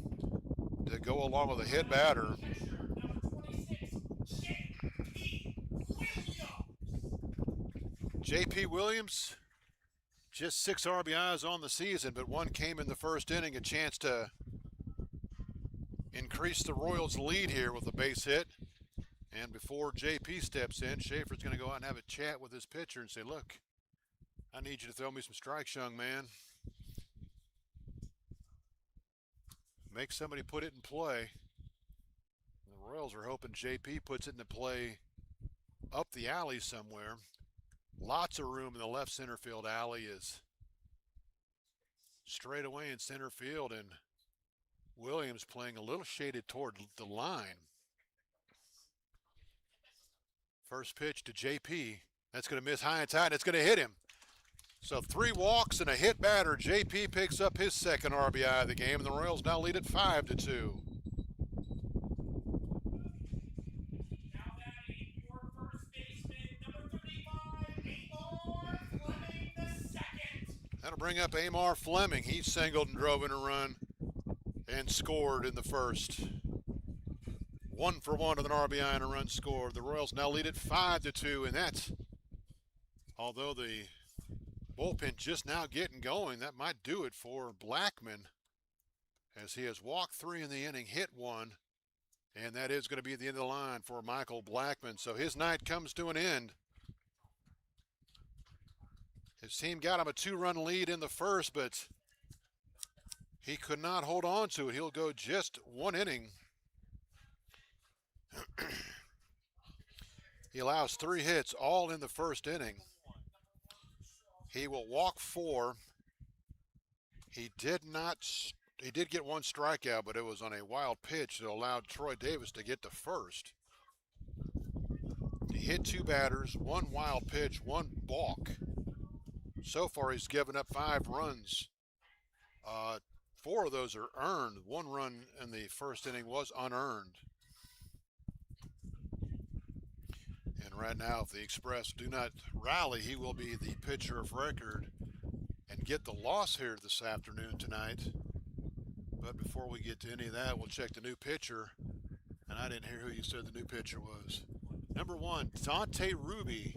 to go along with a hit batter. J.P. Williams, just 6 RBIs on the season, but 1 came in the first inning, a chance to increase the Royals' lead here with a base hit. And before J.P. steps in, Schaefer's going to go out and have a chat with his pitcher and say, look, I need you to throw me some strikes, young man. make somebody put it in play. The Royals are hoping JP puts it into play up the alley somewhere. Lots of room in the left center field alley is straight away in center field, and Williams playing a little shaded toward the line. First pitch to JP. That's going to miss high and tight, and it's going to hit him. So 3 walks and a hit batter. JP picks up his second RBI of the game, and the Royals now lead at 5-2. That'll bring up Amar Fleming. He singled and drove in a run and scored in the first. 1 for 1 with an RBI and a run scored. The Royals now lead at 5-2, and that's, although the bullpen just now getting going, that might do it for Blackman, as he has walked 3 in the inning, hit 1, and that is going to be the end of the line for Michael Blackman. So his night comes to an end. His team got him a 2-run lead in the first, but he could not hold on to it. He'll go just 1 inning. He allows 3 hits, all in the first inning. He will walk 4. He did get 1 strikeout, but it was on a wild pitch that allowed Troy Davis to get to first. He hit 2 batters, 1 wild pitch, 1 balk. So far, he's given up 5 runs. 4 of those are earned. 1 run in the first inning was unearned. And right now, if the Express do not rally, he will be the pitcher of record and get the loss here this afternoon tonight. But before we get to any of that, we'll check the new pitcher. And I didn't hear who you said the new pitcher was. Number 1, Dante Ruby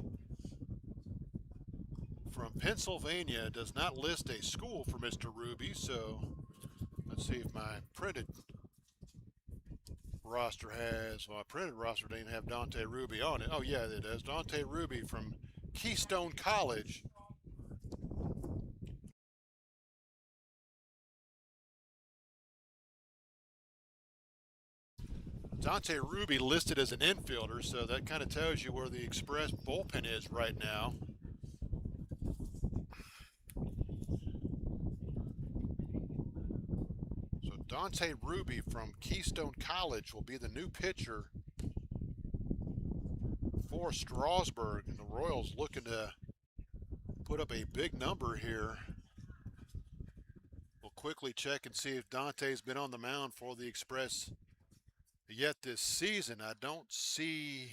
from Pennsylvania. Does not list a school for Mr. Ruby, so let's see if my printed roster has, well, my printed roster didn't have Dante Ruby on it. Oh yeah, it does. Dante Ruby from Keystone College. Dante Ruby listed as an infielder, so that kind of tells you where the Express bullpen is right now. So Dante Ruby from Keystone College will be the new pitcher for Strasburg, and the Royals looking to put up a big number here. We'll quickly check and see if Dante's been on the mound for the Express yet this season. I don't see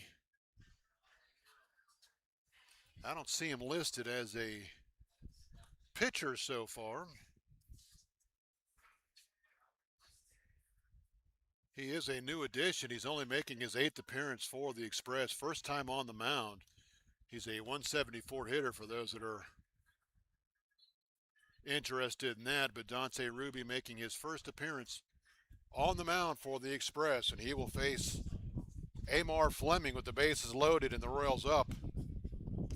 him listed as a pitcher so far. He is a new addition. He's only making his 8th appearance for the Express. First time on the mound. He's a 174 hitter for those that are interested in that. But Dante Ruby making his first appearance on the mound for the Express, and he will face Amar Fleming with the bases loaded and the Royals up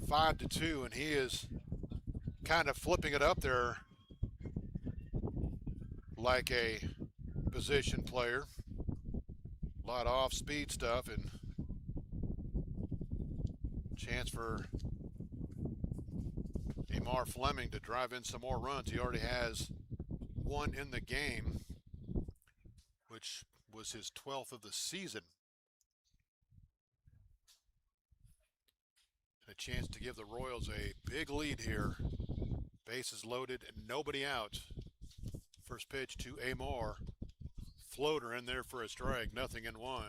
5-2, and he is kind of flipping it up there like a position player. A lot of off-speed stuff, and chance for Amar Fleming to drive in some more runs. He already has 1 in the game, which was his 12th of the season. A chance to give the Royals a big lead here. Bases loaded and nobody out. First pitch to Amar. Floater in there for a strike, 0-1.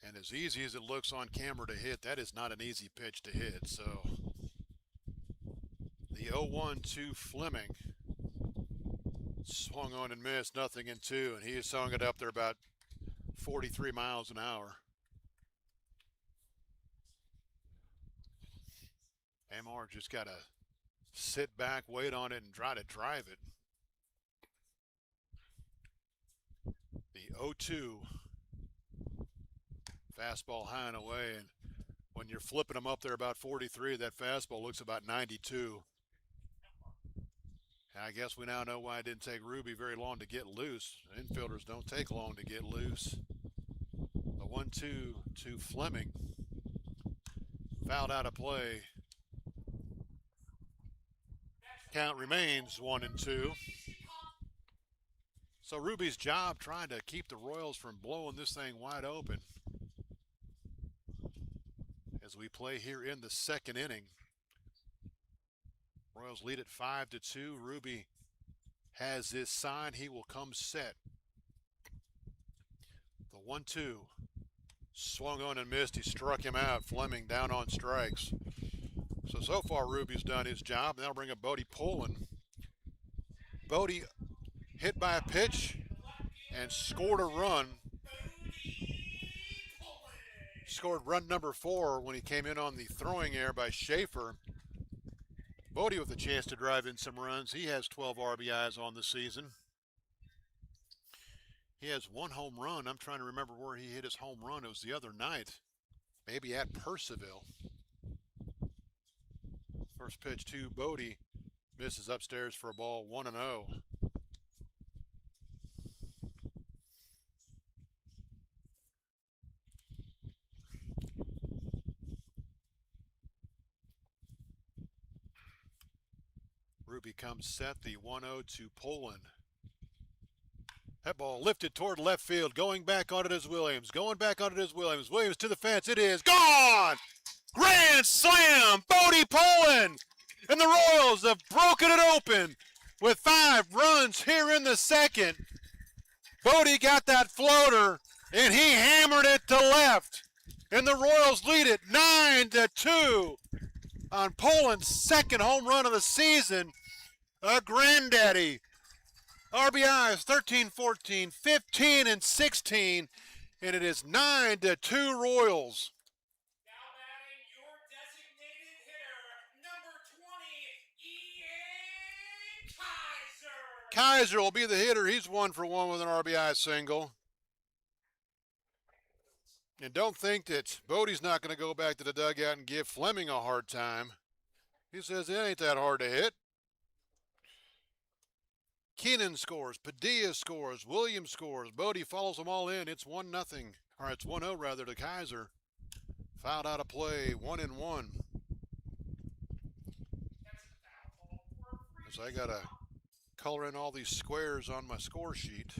And as easy as it looks on camera to hit, that is not an easy pitch to hit. So the 0-1 to Fleming. Swung on and missed, 0-2, and he is sewing it up there about 43 miles an hour. Amar just got to sit back, wait on it, and try to drive it. The 0-2 fastball high and away, and when you're flipping them up there about 43, that fastball looks about 92. I guess we now know why it didn't take Ruby very long to get loose. Infielders don't take long to get loose. The 1-2 to Fleming. Fouled out of play. Count remains 1-2. So Ruby's job trying to keep the Royals from blowing this thing wide open as we play here in the second inning. Royals lead at 5-2. Ruby has his sign. He will come set. The 1-2 swung on and missed. He struck him out. Fleming down on strikes. So far Ruby's done his job. That'll bring up Bodie Poland. Bodie hit by a pitch and scored a run. Scored run number 4 when he came in on the throwing error by Schaefer. Bodie with a chance to drive in some runs. He has 12 RBIs on the season. He has 1 home run. I'm trying to remember where he hit his home run. It was the other night, maybe at Percival. First pitch to Bodie, misses upstairs for a ball, 1-0. Ruby comes set, the 1-0 to Poland. That ball lifted toward left field, going back on it is Williams. Williams to the fence, it is gone! Grand slam, Bodie Poland! And the Royals have broken it open with 5 runs here in the second. Bodie got that floater, and he hammered it to left. And the Royals lead it 9-2 on Poland's second home run of the season. A granddaddy. RBIs 13, 14, 15, and 16, and it is 9-2 Royals. Now batting your designated hitter, number 20, Ian Kaiser. Kaiser will be the hitter. He's 1 for 1 with an RBI single. And don't think that Bodie's not going to go back to the dugout and give Fleming a hard time. He says it ain't that hard to hit. Keenan scores, Padilla scores, Williams scores, Bodie follows them all in. It's 1-0, or it's 1-0 rather to Kaiser. Fouled out of play, 1-1. As I gotta color in all these squares on my score sheet.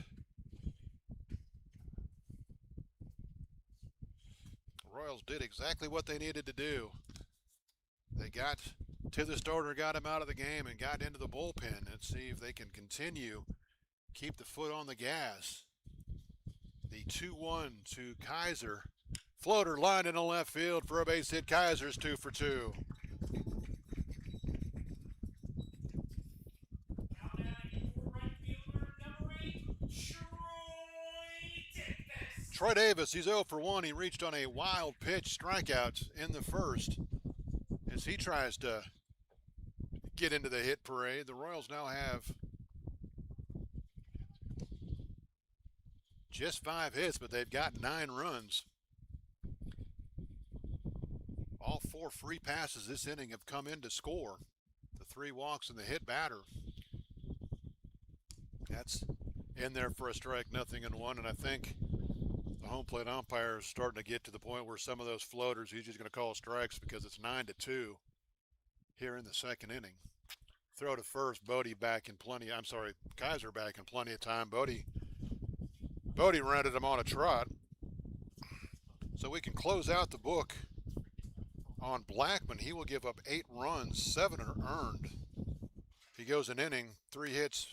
The Royals did exactly what they needed to do. They got to the starter, got him out of the game, and got into the bullpen. Let's see if they can continue, keep the foot on the gas. The 2-1 to Kaiser. Floater lined in the left field for a base hit. Kaiser's 2 for 2. Troy Davis, he's 0 for 1. He reached on a wild pitch strikeout in the first as he tries to get into the hit parade. The Royals now have just 5 hits, but they've got 9 runs. All 4 free passes this inning have come in to score. The 3 walks and the hit batter. That's in there for a strike, 0-1, and I think the home plate umpire is starting to get to the point where some of those floaters he's just going to call strikes because it's 9-2 here in the second inning. Throw to first, Kaiser back in plenty of time. Bodie rounded him on a trot. So we can close out the book on Blackman. He will give up 8 runs, 7 are earned. If he goes an inning, 3 hits.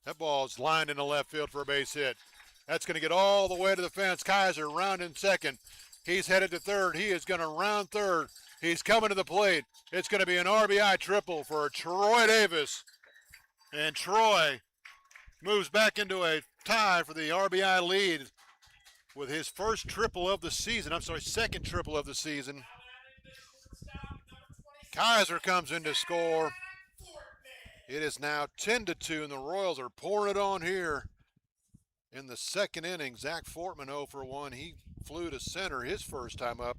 That ball's lined in the left field for a base hit. That's going to get all the way to the fence. Kaiser rounding second. He's headed to third. He is going to round third. He's coming to the plate. It's going to be an RBI triple for Troy Davis. And Troy moves back into a tie for the RBI lead with his first triple of the season. Second triple of the season. Kaiser comes in to score. It is now 10-2, and the Royals are pouring it on here in the second inning. Zach Fortman 0 for 1. He flew to center his first time up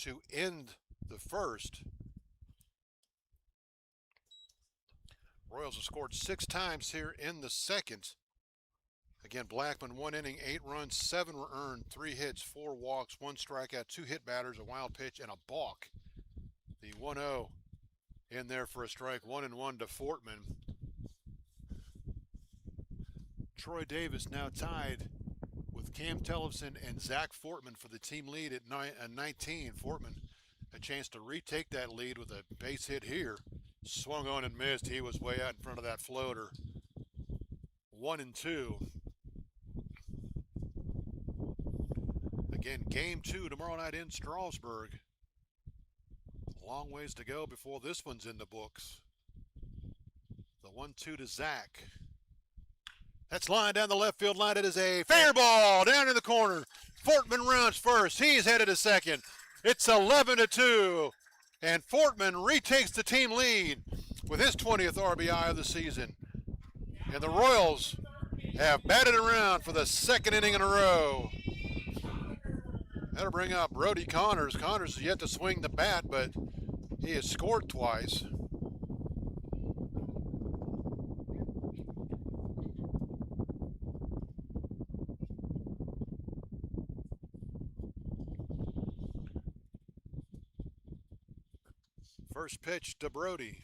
to end the first. Royals have scored 6 times here in the second. Again, Blackman, 1 inning, 8 runs, 7 were earned, 3 hits, 4 walks, 1 strikeout, 2 hit batters, a wild pitch, and a balk. The 1-0 in there for a strike, 1-1 to Fortman. Troy Davis now tied with Cam Tellefson and Zach Fortman for the team lead at 19. Fortman a chance to retake that lead with a base hit here. Swung on and missed. He was way out in front of that floater. 1-2. Again, game 2 tomorrow night in Strasburg. A long ways to go before this one's in the books. The 1-2 to Zach. That's line down the left field line. It is a fair ball down in the corner. Fortman rounds first. He's headed to second. It's 11-2. And Fortman retakes the team lead with his 20th RBI of the season. And the Royals have batted around for the second inning in a row. That'll bring up Brody Connors. Connors has yet to swing the bat, but he has scored twice. First pitch to Brody.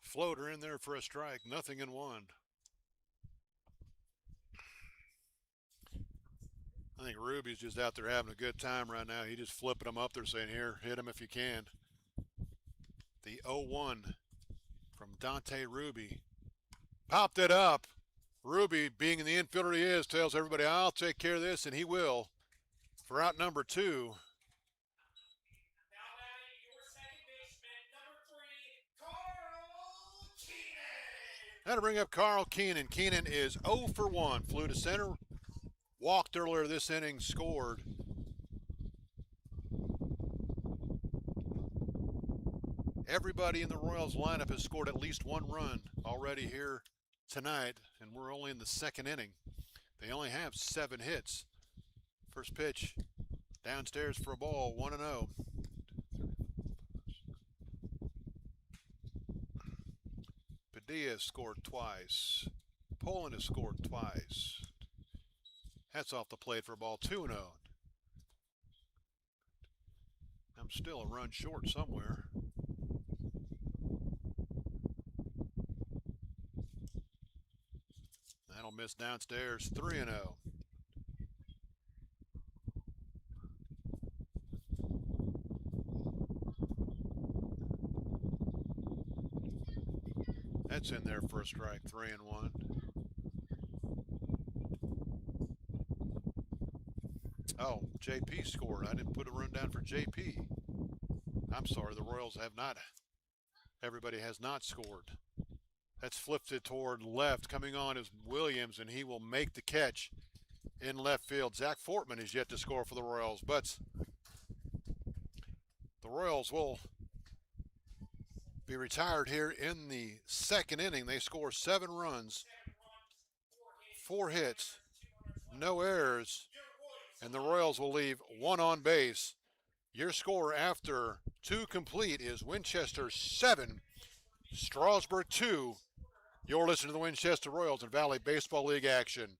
Floater in there for a strike. 0-1. I think Ruby's just out there having a good time right now. He just flipping them up there saying, here, hit him if you can. The 0-1 from Dante Ruby. Popped it up. Ruby, being the infielder he is, tells everybody, I'll take care of this, and he will. For out number 2. Now to bring up Carl Keenan. Keenan is 0 for 1. Flew to center. Walked earlier this inning. Scored. Everybody in the Royals lineup has scored at least 1 run already here tonight, and we're only in the second inning. They only have 7 hits. First pitch downstairs for a ball. 1-0. Padilla scored twice. Poland has scored twice. That's off the plate for a ball. 2-0. I'm still a run short somewhere. That'll miss downstairs. 3-0. That's in there for a strike. 3-1. Oh, JP scored. I didn't put a run down for JP. I'm sorry, the Royals have not. Everybody has not scored. That's flipped it toward left. Coming on is Williams, and he will make the catch in left field. Zach Fortman is yet to score for the Royals, but the Royals will be retired here in the second inning. They score 7 runs, 4 hits, no errors, and the Royals will leave 1 on base. Your score after 2 complete is Winchester 7, Strasburg 2. You're listening to the Winchester Royals and Valley Baseball League action.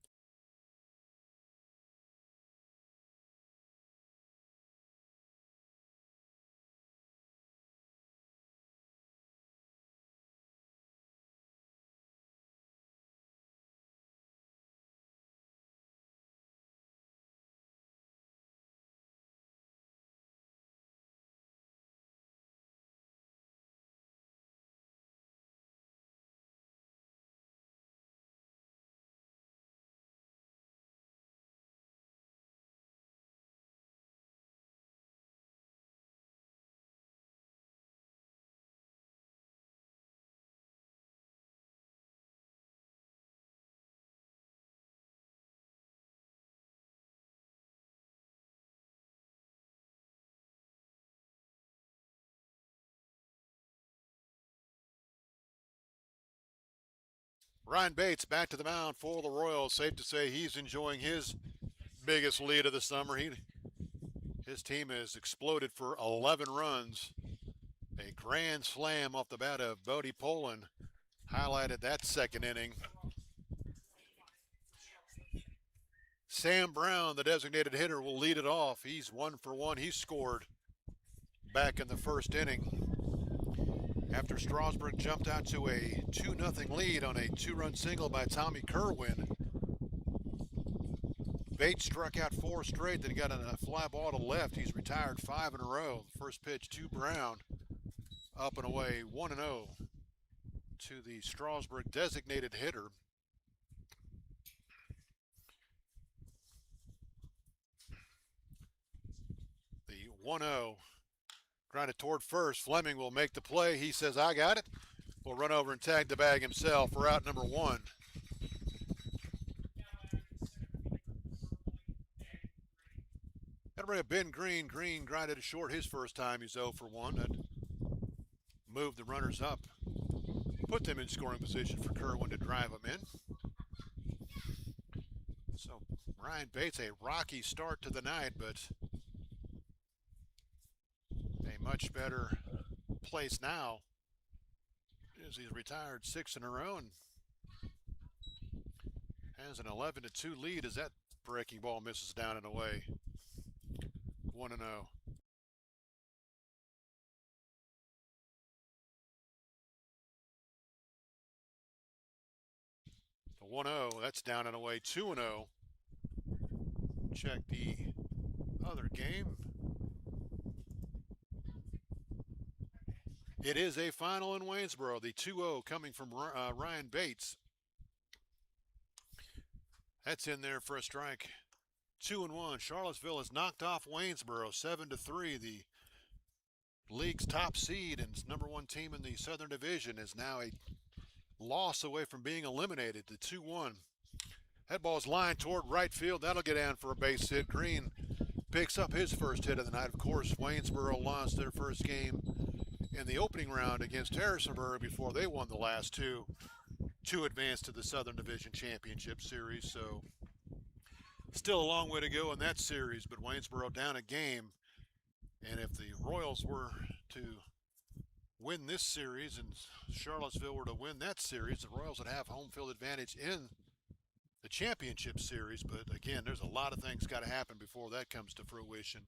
Ryan Bates back to the mound for the Royals. Safe to say he's enjoying his biggest lead of the summer. His team has exploded for 11 runs. A grand slam off the bat of Bodie Poland highlighted that second inning. Sam Brown, the designated hitter, will lead it off. He's 1 for 1. He scored back in the first inning after Strasburg jumped out to a 2-0 lead on a 2-run single by Tommy Kerwin. Bates struck out 4 straight, then he got a fly ball to left. He's retired 5 in a row. First pitch to Brown, up and away, 1-0 to the Strasburg designated hitter. The 1-0 grounded toward first. Fleming will make the play. He says, I got it. Will run over and tag the bag himself for out number 1. That'll bring up Ben Green. Green grinded it short his first time. He's 0 for 1. That moved the runners up. Put them in scoring position for Kerwin to drive them in. So Ryan Bates, a rocky start to the night, but a much better place now as he's retired 6 in a row and has an 11-2 lead as that breaking ball misses down and away. 1-0. The 1-0, that's down and away. 2-0. Check the other game. It is a final in Waynesboro. The 2-0 coming from Ryan Bates. That's in there for a strike. 2-1. Charlottesville has knocked off Waynesboro 7-3. The league's top seed and number 1 team in the Southern Division is now a loss away from being eliminated. The 2-1. That ball's lined toward right field. That'll get down for a base hit. Green picks up his first hit of the night. Of course, Waynesboro lost their first game in the opening round against Harrisonburg before they won the last two to advance to the Southern Division Championship Series. So still a long way to go in that series, but Waynesboro down a game. And if the Royals were to win this series and Charlottesville were to win that series, the Royals would have home field advantage in the championship series. But again, there's a lot of things got to happen before that comes to fruition.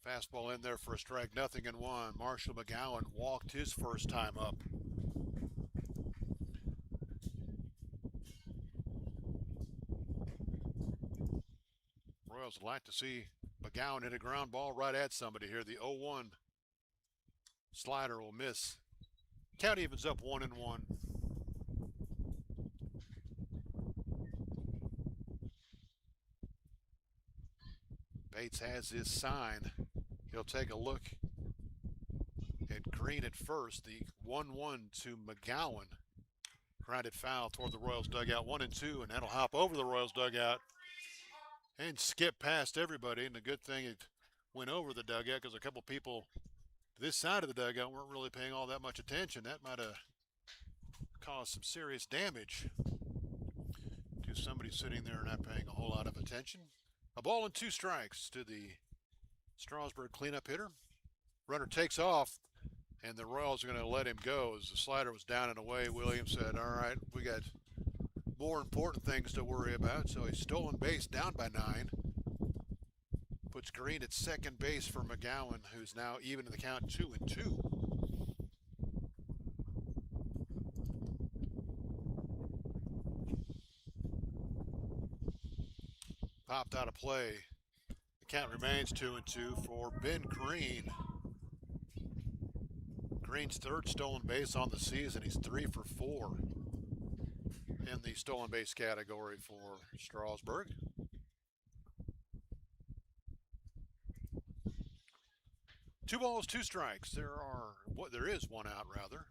Fastball in there for a strike, 0-1. Marshall McGowan walked his first time up. Royals would like to see McGowan hit a ground ball right at somebody here. The 0-1 slider will miss. Count evens up 1-1. Bates has his sign. He'll take a look at Green at first. The 1-1 to McGowan. Grounded foul toward the Royals dugout. 1-2, and that'll hop over the Royals dugout and skip past everybody. And the good thing it went over the dugout because a couple people this side of the dugout weren't really paying all that much attention. That might have caused some serious damage to somebody sitting there not paying a whole lot of attention. A ball and 2 strikes to the Strasburg cleanup hitter. Runner takes off, and the Royals are going to let him go. As the slider was down and away, Williams said, all right, we got more important things to worry about. So he's stolen base down by 9. Puts Green at second base for McGowan, who's now even in the count 2-2. Popped out of play. The count remains 2-2 for Ben Green. Green's 3rd stolen base on the season. He's 3 for 4 in the stolen base category for Strasburg. Two balls, 2 strikes. There is 1 out rather.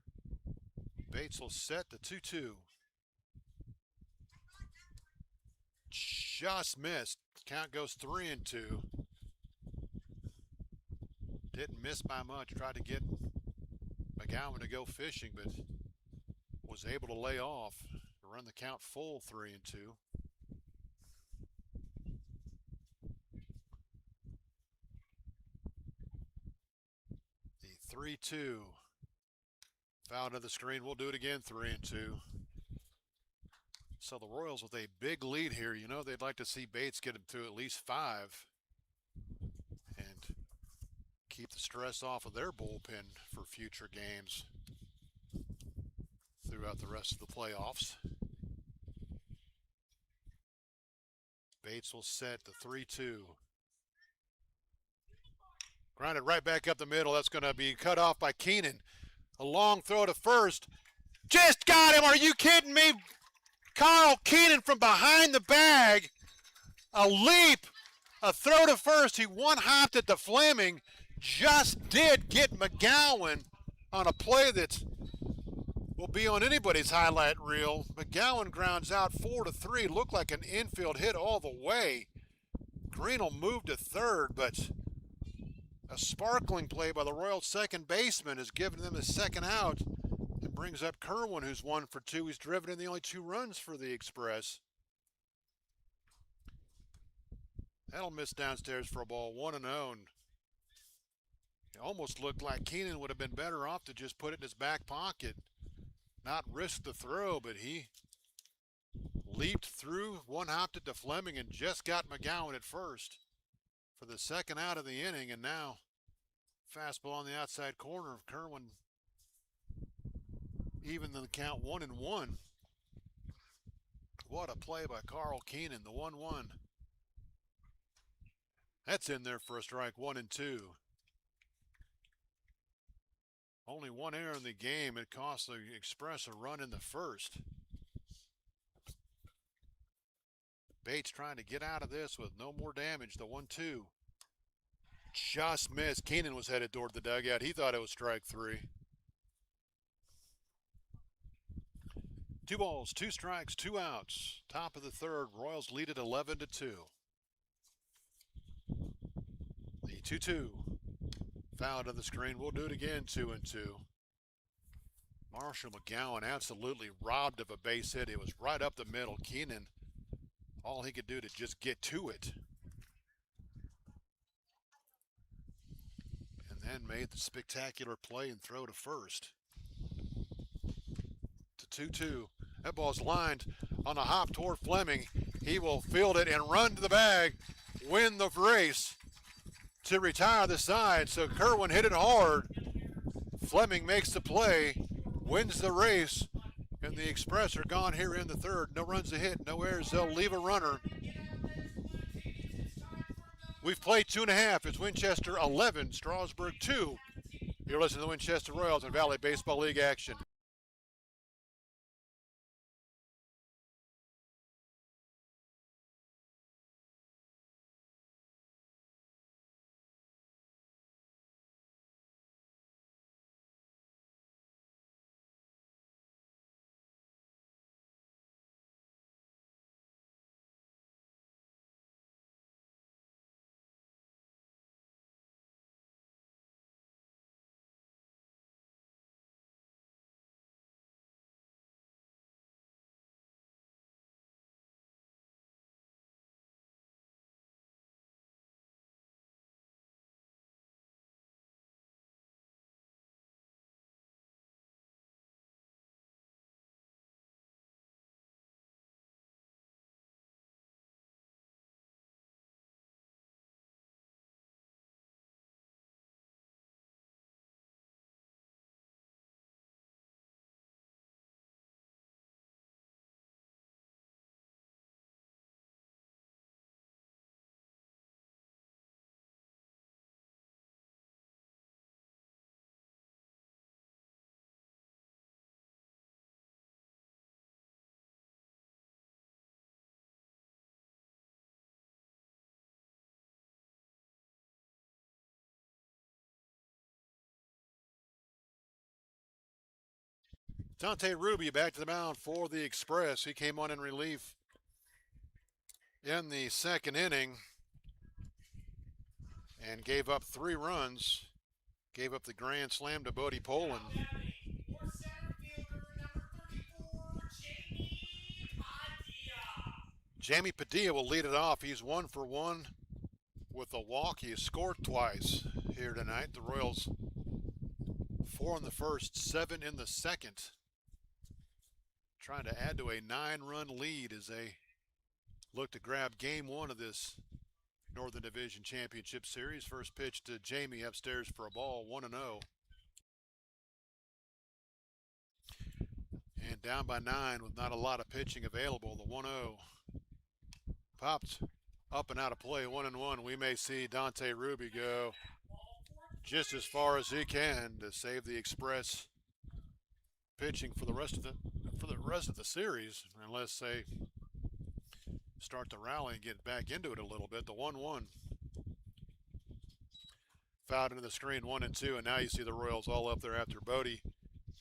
Bates will set the 2-2. Just missed. Count goes 3-2. Didn't miss by much. Tried to get McGowan to go fishing, but was able to lay off to run the count full 3-2. The 3-2. Foul to the screen. We'll do it again. 3-2. So the Royals with a big lead here. You know they'd like to see Bates get them to at least 5 and keep the stress off of their bullpen for future games throughout the rest of the playoffs. Bates will set the 3-2. Grounded right back up the middle. That's going to be cut off by Keenan. A long throw to first. Just got him. Are you kidding me? Carl Keenan from behind the bag. A leap. A throw to first. He one-hopped it to Fleming. Just did get McGowan on a play that will be on anybody's highlight reel. McGowan grounds out 4-3. Looked like an infield hit all the way. Green will move to third, but a sparkling play by the Royals second baseman has given them a second out. It brings up Kerwin, who's 1 for 2. He's driven in the only 2 runs for the Express. That'll miss downstairs for a ball, 1-0. It almost looked like Keenan would have been better off to just put it in his back pocket, not risk the throw, but he leaped through, one-hopped it to Fleming, and just got McGowan at first for the second out of the inning. And now fastball on the outside corner of Kerwin, even the count 1-1. What a play by Carl Keenan, the 1-1. That's in there for a strike, 1-2. Only 1 error in the game. It cost the Express a run in the first. Bates trying to get out of this with no more damage. The 1-2. Just missed. Keenan was headed toward the dugout. He thought it was strike 3. 2 balls, 2 strikes, 2 outs. Top of the third. Royals lead it 11-2. The 2-2. Foul to the screen. We'll do it again, 2-2. Marshall McGowan absolutely robbed of a base hit. It was right up the middle. Keenan, all he could do to just get to it. And then made the spectacular play and throw to first. To 2-2. That ball's lined on a hop toward Fleming. He will field it and run to the bag, win the race to retire the side. So Kerwin hit it hard. Fleming makes the play, wins the race, and the Express are gone here in the third. No runs to hit, no errors. They'll leave a runner. We've played 2.5. It's Winchester 11, Strasburg 2. You're listening to the Winchester Royals and Valley Baseball League action. Dante Ruby back to the mound for the Express. He came on in relief in the second inning and gave up 3 runs. Gave up the grand slam to Bodie Poland. Jamie Padilla will lead it off. He's 1 for 1 with a walk. He has scored twice here tonight. The Royals 4 in the first, 7 in the second. Trying to add to a 9-run lead as they look to grab game 1 of this Northern Division Championship Series. First pitch to Jamie upstairs for a ball, 1-0. And down by 9 with not a lot of pitching available. The 1-0 popped up and out of play, 1-1. We may see Dante Ruby go just as far as he can to save the Express pitching for the rest of the series, unless they start to rally and get back into it a little bit. The 1-1 fouled into the screen, 1-2, and now you see the Royals all up there after Bodie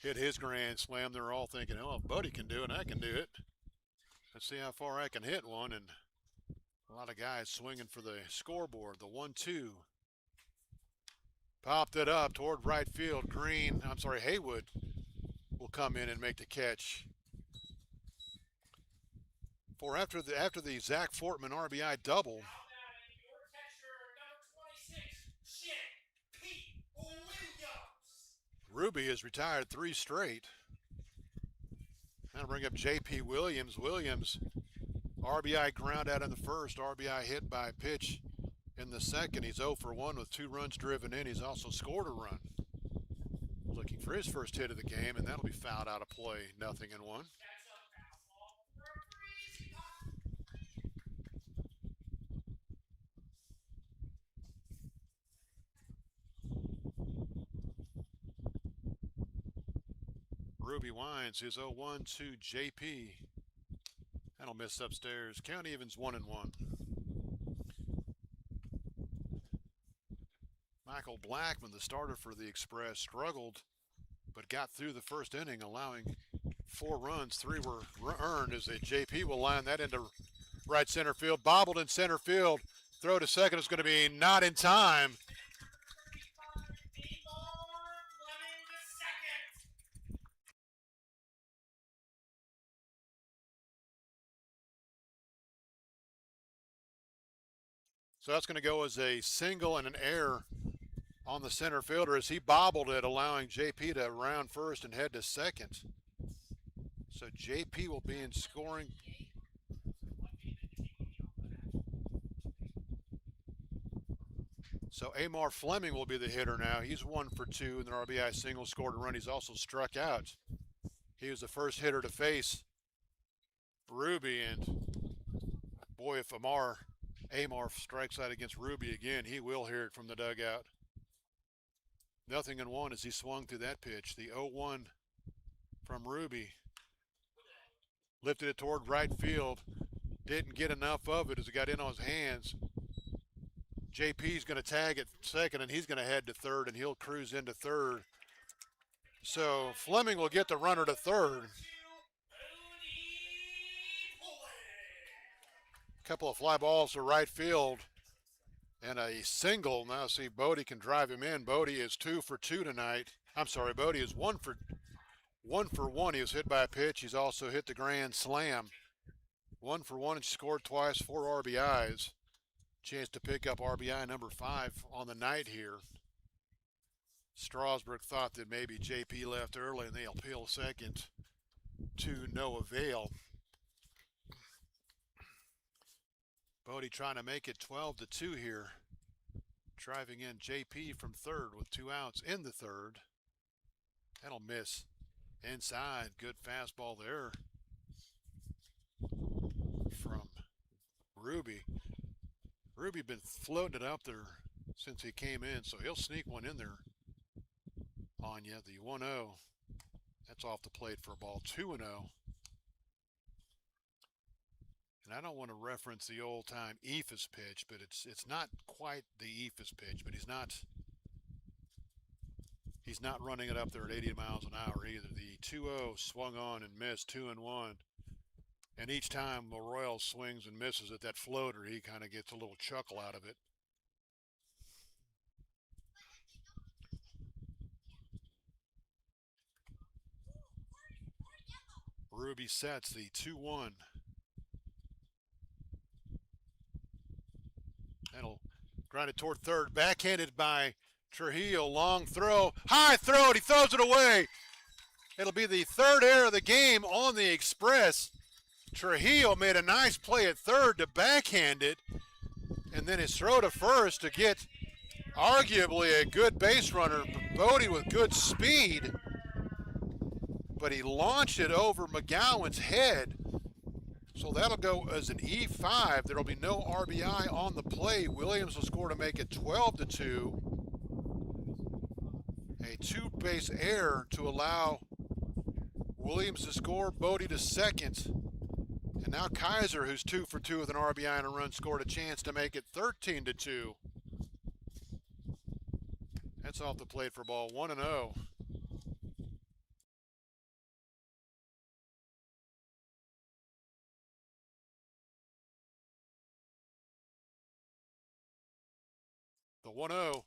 hit his grand slam. They're all thinking, oh, if Bodie can do it, I can do it. Let's see how far I can hit one. And a lot of guys swinging for the scoreboard. The 1-2 popped it up toward right field. Haywood will come in and make the catch. For after the Zach Fortman RBI double, Ruby has retired 3 straight. That'll bring up J.P. Williams. Williams, RBI ground out in the first, RBI hit by pitch in the second. He's 0 for 1 with 2 runs driven in. He's also scored a run. Looking for his first hit of the game, and that'll be fouled out of play, 0-1. Ruby winds his 0-1 to JP. That'll miss upstairs. Count evens 1-1. Michael Blackman, the starter for the Express, struggled but got through the first inning, allowing 4 runs. 3 were earned as JP will line that into right center field. Bobbled in center field. Throw to second is going to be not in time. So that's going to go as a single and an error on the center fielder as he bobbled it, allowing JP to round first and head to second. So JP will be in scoring. So Amar Fleming will be the hitter now. He's 1 for 2 in the RBI single, scored a run. He's also struck out. He was the first hitter to face Ruby, and boy, if Amar strikes out against Ruby again, he will hear it from the dugout. 0-1 as he swung through that pitch. The 0-1 from Ruby. Lifted it toward right field. Didn't get enough of it as it got in on his hands. JP's going to tag at second, and he's going to head to third, and he'll cruise into third. So Fleming will get the runner to third. Couple of fly balls to right field and a single. Now see, Bodie can drive him in. Bodie is 2 for 2 tonight. I'm sorry, Bodie is 1 for 1. He was hit by a pitch. He's also hit the grand slam. 1 for 1 and scored twice, 4 RBIs. Chance to pick up RBI number 5 on the night here. Strasburg thought that maybe JP left early and they'll peel second to no avail. Bodie trying to make it 12-2 here. Driving in JP from third with 2 outs in the third. That'll miss inside. Good fastball there from Ruby. Ruby been floating it up there since he came in, so he'll sneak one in there on you. The 1-0. That's off the plate for a ball. 2-0. And I don't want to reference the old-time Ephus pitch, but it's not quite the Ephus pitch, but he's not running it up there at 80 miles an hour either. The 2-0 swung on and missed, 2-1. And each time the Royals swings and misses at that floater, he kind of gets a little chuckle out of it. Ruby sets the 2-1. That'll grind it toward third. Backhanded by Trujillo, long throw, high throw, and he throws it away. It'll be the third error of the game on the Express. Trujillo made a nice play at third to backhand it, and then his throw to first to get arguably a good base runner, Bodie with good speed, but he launched it over McGowan's head. So that'll go as an E5. There'll be no RBI on the play. Williams will score to make it 12-2. A two-base error to allow Williams to score, Bodie to second. And now Kaiser, who's 2 for 2 with an RBI and a run, scored a chance to make it 13-2. That's off the plate for ball 1-0. The 1-0,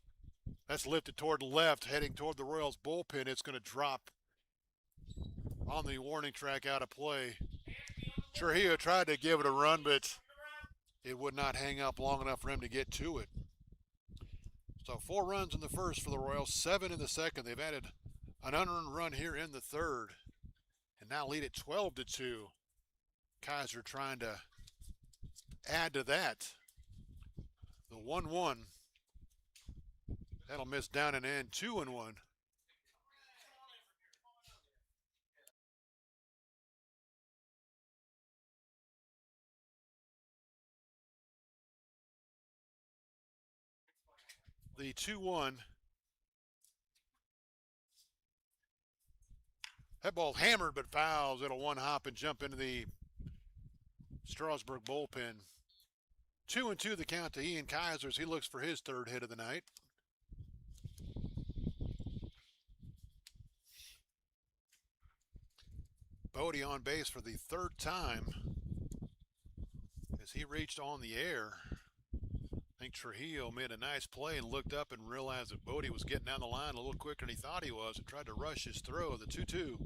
that's lifted toward the left, heading toward the Royals bullpen. It's going to drop on the warning track out of play. Trujillo tried to give it a run, but it would not hang up long enough for him to get to it. So 4 runs in the first for the Royals, 7 in the second. They've added an unearned run here in the third, and now lead at 12-2. Kaiser trying to add to that. The 1-1. That'll miss down and in, 2-1. The 2-1. That ball hammered but fouls. It'll one hop and jump into the Strasburg bullpen. 2-2 the count to Ian Kaiser as he looks for his third hit of the night. Bodie on base for the third time as he reached on the air. I think Trujillo made a nice play and looked up and realized that Bodie was getting down the line a little quicker than he thought he was and tried to rush his throw. The 2-2.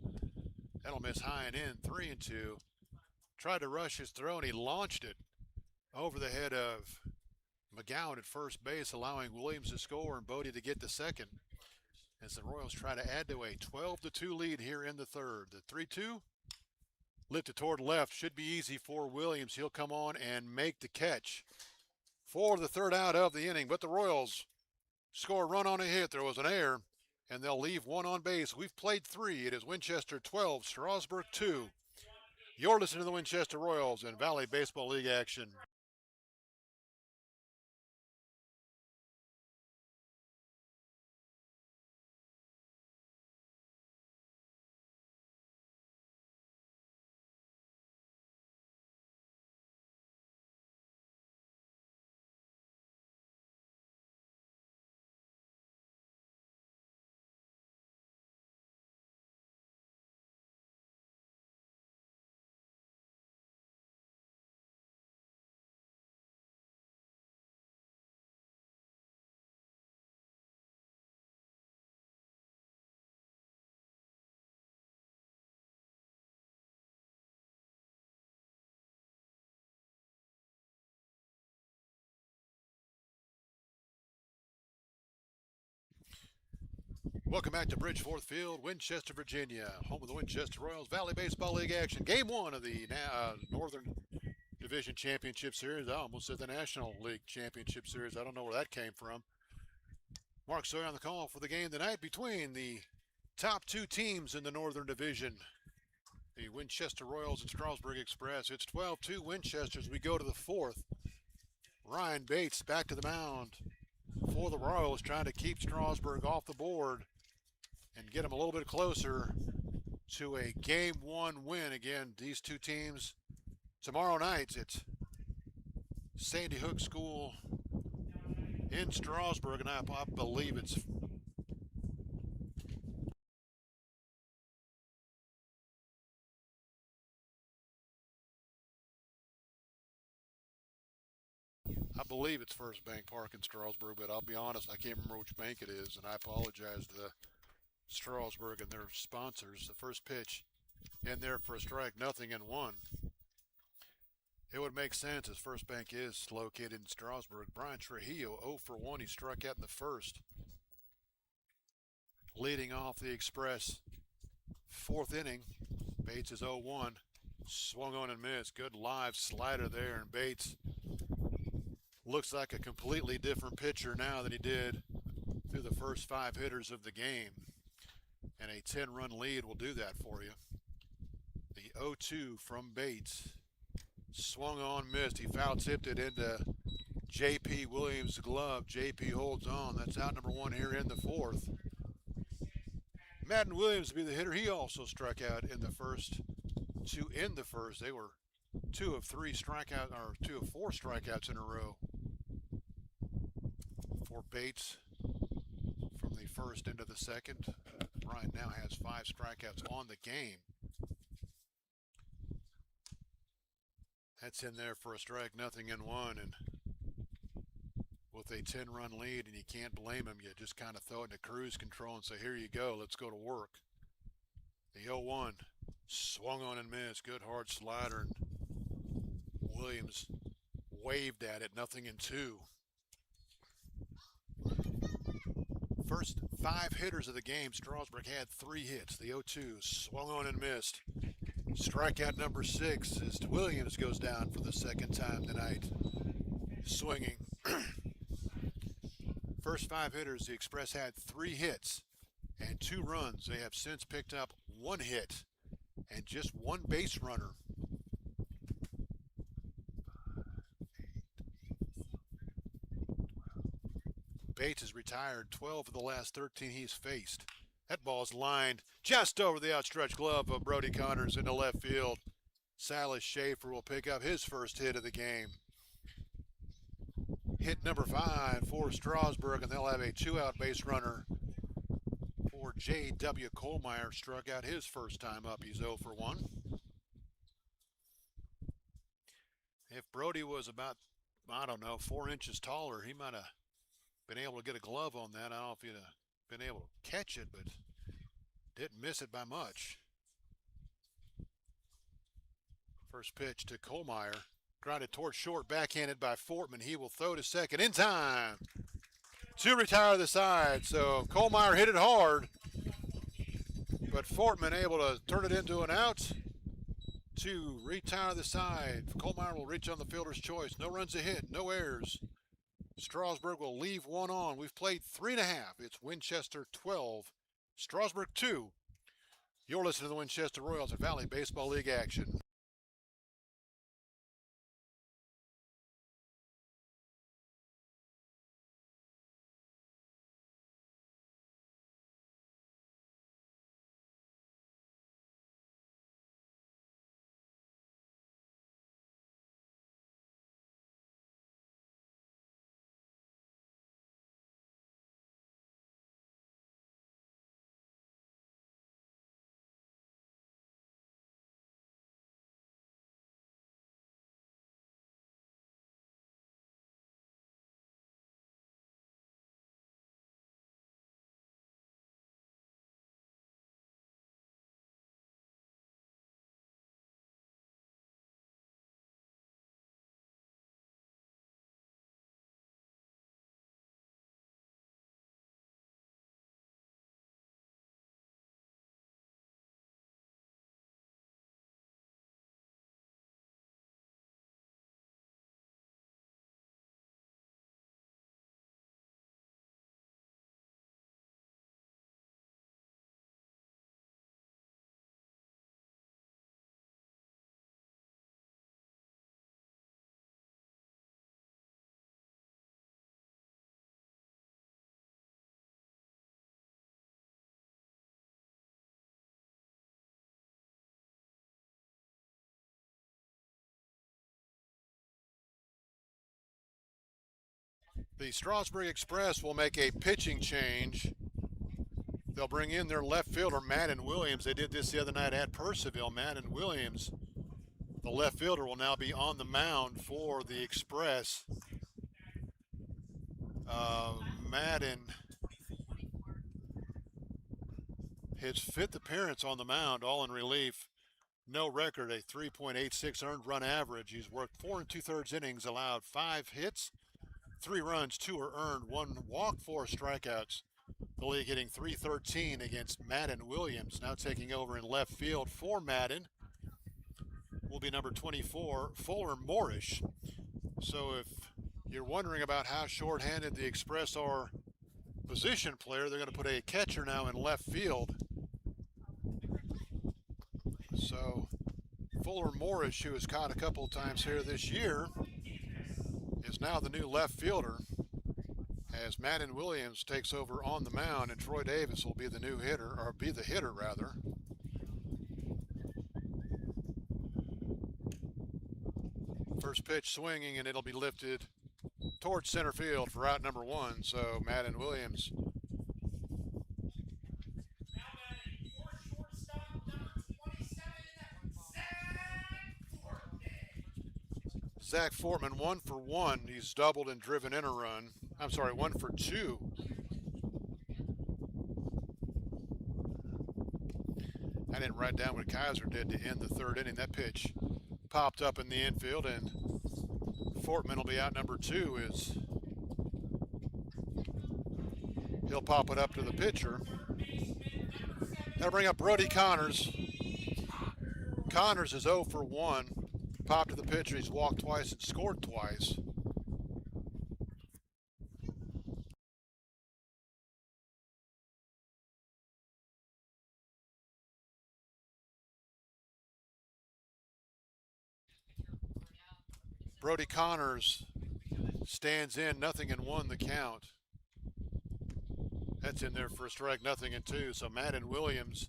That'll miss high and in, 3-2. Tried to rush his throw and he launched it over the head of McGowan at first base, allowing Williams to score and Bodie to get to second as the Royals try to add to a 12-2 lead here in the third. The 3-2 lifted toward left, should be easy for Williams. He'll come on and make the catch for the third out of the inning, but the Royals score a run on a hit. There was an error, and they'll leave one on base. We've played 3. It is Winchester 12, Strasburg 2. You're listening to the Winchester Royals and Valley Baseball League action. Welcome back to Bridgeforth Field, Winchester, Virginia, home of the Winchester Royals Valley Baseball League action. Game 1 of the Northern Division Championship Series. I almost said the National League Championship Series. I don't know where that came from. Mark Sawyer on the call for the game tonight between the top 2 teams in the Northern Division, the Winchester Royals and Strasburg Express. It's 12-2 Winchester as we go to the 4th. Ryan Bates back to the mound for the Royals, trying to keep Strasburg off the board and get them a little bit closer to a Game 1 win. Again, these 2 teams tomorrow night at Sandy Hook School in Strasburg, and I believe it's First Bank Park in Strasburg, but I'll be honest, I can't remember which bank it is, and I apologize to the Strasburg and their sponsors. The first pitch in there for a strike, 0-1. It would make sense as First Bank is located in Strasburg. Brian Trujillo 0 for 1. He struck out in the first. Leading off the Express fourth inning, Bates is 0-1. Swung on and missed. Good live slider there, and Bates looks like a completely different pitcher now than he did through the first 5 hitters of the game. And a 10-run lead will do that for you. The 0-2 from Bates. Swung on, missed. He foul tipped it into J.P. Williams' glove. J.P. holds on. That's out number 1 here in the fourth. Madden Williams will be the hitter. He also struck out in the first. 2 in the first. They were 2 of 4 strikeouts in a row for Bates from the first into the second. Ryan now has 5 strikeouts on the game. That's in there for a strike, 0-1, and with a 10-run lead, and you can't blame him. You just kind of throw it into cruise control and say, here you go, let's go to work. The 0-1 swung on and missed. Good hard slider, and Williams waved at it, 0-2. First 5 hitters of the game, Strasburg had 3 hits. The 0-2 swung on and missed. Strikeout number 6 as Williams goes down for the second time tonight, swinging. First 5 hitters, the Express had 3 hits and 2 runs. They have since picked up 1 hit and just 1 base runner. Bates has retired 12 of the last 13 he's faced. That ball's lined just over the outstretched glove of Brody Connors into left field. Silas Schaefer will pick up his first hit of the game. Hit number 5 for Strasburg, and they'll have a 2-out base runner for J.W. Kohlmeyer. Struck out his first time up. He's 0 for 1. If Brody was about, 4 inches taller, he might have been able to get a glove on that. I don't know if he'd have been able to catch it, but didn't miss it by much. First pitch to Kohlmeyer. Grounded towards short, backhanded by Fortman. He will throw to second in time to retire the side. So Kohlmeyer hit it hard, but Fortman able to turn it into an out to retire the side. Kohlmeyer will reach on the fielder's choice. No runs a hit, no errors. Strasburg will leave 1 on. We've played 3.5. It's Winchester 12, Strasburg 2. You're listening to the Winchester Royals at Valley Baseball League action. The Strasburg Express will make a pitching change. They'll bring in their left fielder, Madden Williams. They did this the other night at Purcellville. Madden Williams, the left fielder, will now be on the mound for the Express. Madden, his 5th appearance on the mound, all in relief. No record, a 3.86 earned run average. He's worked 4 2/3 innings, allowed 5 hits, 3 runs, 2 are earned, 1 walk, 4 strikeouts. The league hitting .313 against Madden Williams. Now taking over in left field for Madden will be number 24, Fuller Moorish. So if you're wondering about how short-handed the Express are position player, they're going to put a catcher now in left field. So Fuller Moorish, who has caught a couple of times here this year, is now the new left fielder as Madden Williams takes over on the mound, and Troy Davis will be the new hitter, or be the hitter rather. First pitch swinging, and it'll be lifted towards center field for out number one. So Madden Williams. Now batting your shortstop, number 27, Zach Fortman. Zach Fortman 1 for 1. He's doubled and driven in a run. I'm sorry, 1 for 2. I didn't write down what Kaiser did to end the third inning. That pitch popped up in the infield, and Fortman will be out number 2 as he'll pop it up to the pitcher. That'll bring up Brody Connors. Connors is 0 for 1. Popped to the pitcher. He's walked twice and scored twice. Brody Connors stands in, 0-1 the count. That's in there for a strike, 0-2. So Madden Williams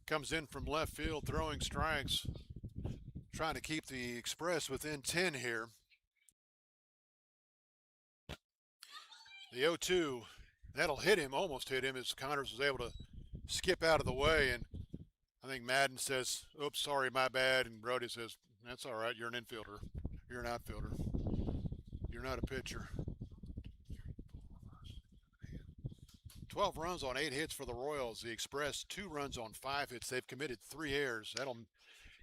comes in from left field throwing strikes, trying to keep the Express within 10 here. The 0-2, that'll hit him, almost hit him, as Connors was able to skip out of the way. And I think Madden says, oops, sorry, my bad. And Brody says, that's all right, you're an infielder. You're an outfielder. You're not a pitcher. 12 runs on 8 hits for the Royals. The Express 2 runs on 5 hits. They've committed 3 errors. That'll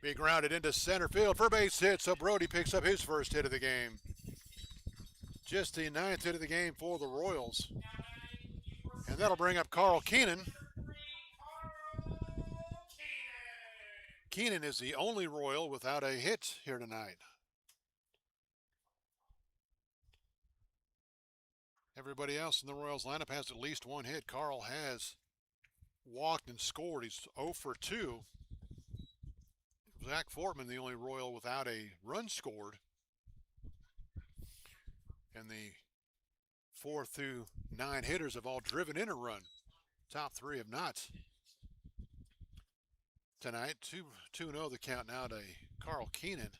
be grounded into center field for base hit. So Brody picks up his first hit of the game. Just the 9th hit of the game for the Royals. And that'll bring up Carl Keenan. Keenan is the only Royal without a hit here tonight. Everybody else in the Royals lineup has at least 1 hit. Carl has walked and scored. He's 0 for 2. Zach Fortman, the only Royal without a run scored. And the 4 through 9 hitters have all driven in a run. Top 3 have not. Tonight, 2-0 the count now to Carl Keenan.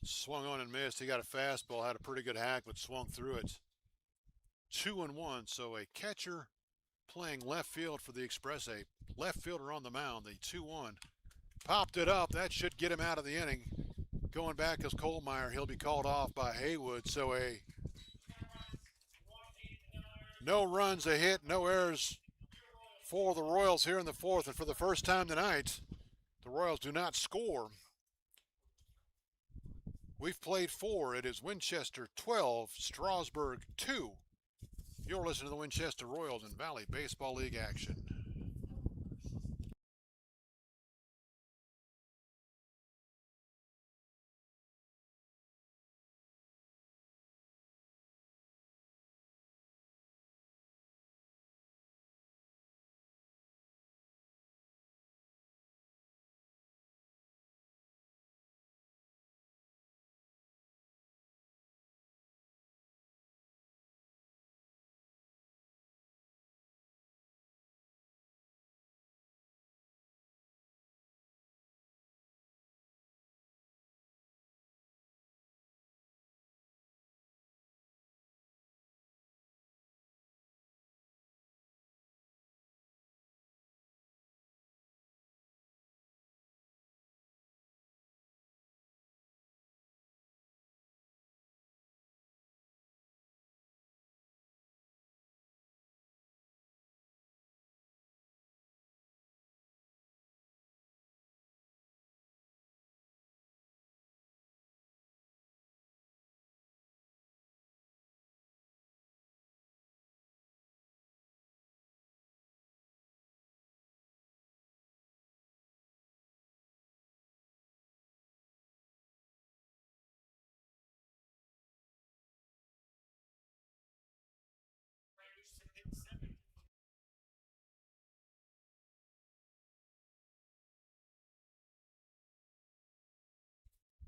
Swung on and missed. He got a fastball, had a pretty good hack, but swung through it. 2-1, so a catcher playing left field for the Express, a left fielder on the mound, the 2-1. Popped it up. That should get him out of the inning. Going back as Kohlmeyer, he'll be called off by Haywood, so a no runs, a hit, no errors for the Royals here in the 4th, and for the first time tonight, the Royals do not score. We've played 4. It is Winchester 12, Strasburg 2. You're listening to the Winchester Royals in Valley Baseball League action.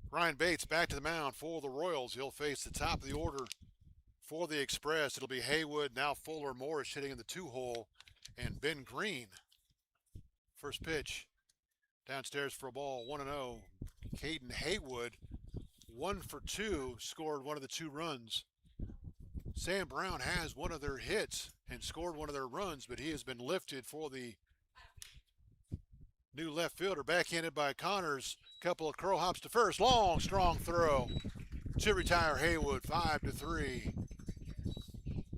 Ryan Bates back to the mound for the Royals. He'll face the top of the order for the Express. It'll be Haywood, now Fuller, Morris hitting in the 2-hole, and Ben Green. First pitch downstairs for a ball, 1-0. Caden Haywood, 1 for 2, scored one of the 2 runs. Sam Brown has one of their hits and scored one of their runs, but he has been lifted for the new left fielder, backhanded by Connors. Couple of curl hops to first. Long, strong throw to retire Haywood, 5-3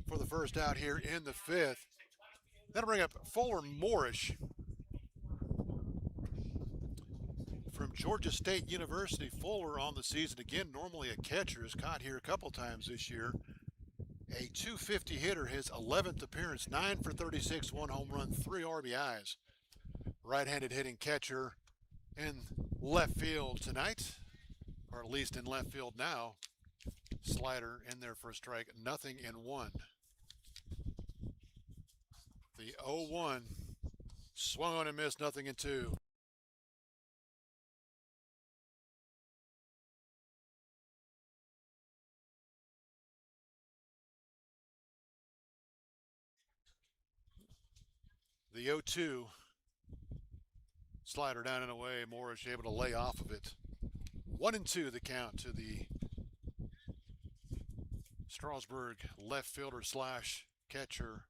for the first out here in the 5th. That'll bring up Fuller Morris from Georgia State University. Fuller on the season again, normally a catcher, is caught here a couple times this year. A .250 hitter, his 11th appearance, 9 for 36, 1 home run, 3 RBIs. Right-handed hitting catcher in left field tonight, or at least in left field now. Slider in there for a strike, 0-1. The 0-1 swung on and missed, 0-2. The 0-2 slider down and away. Morris able to lay off of it. 1-2 the count to the Strasburg left fielder slash catcher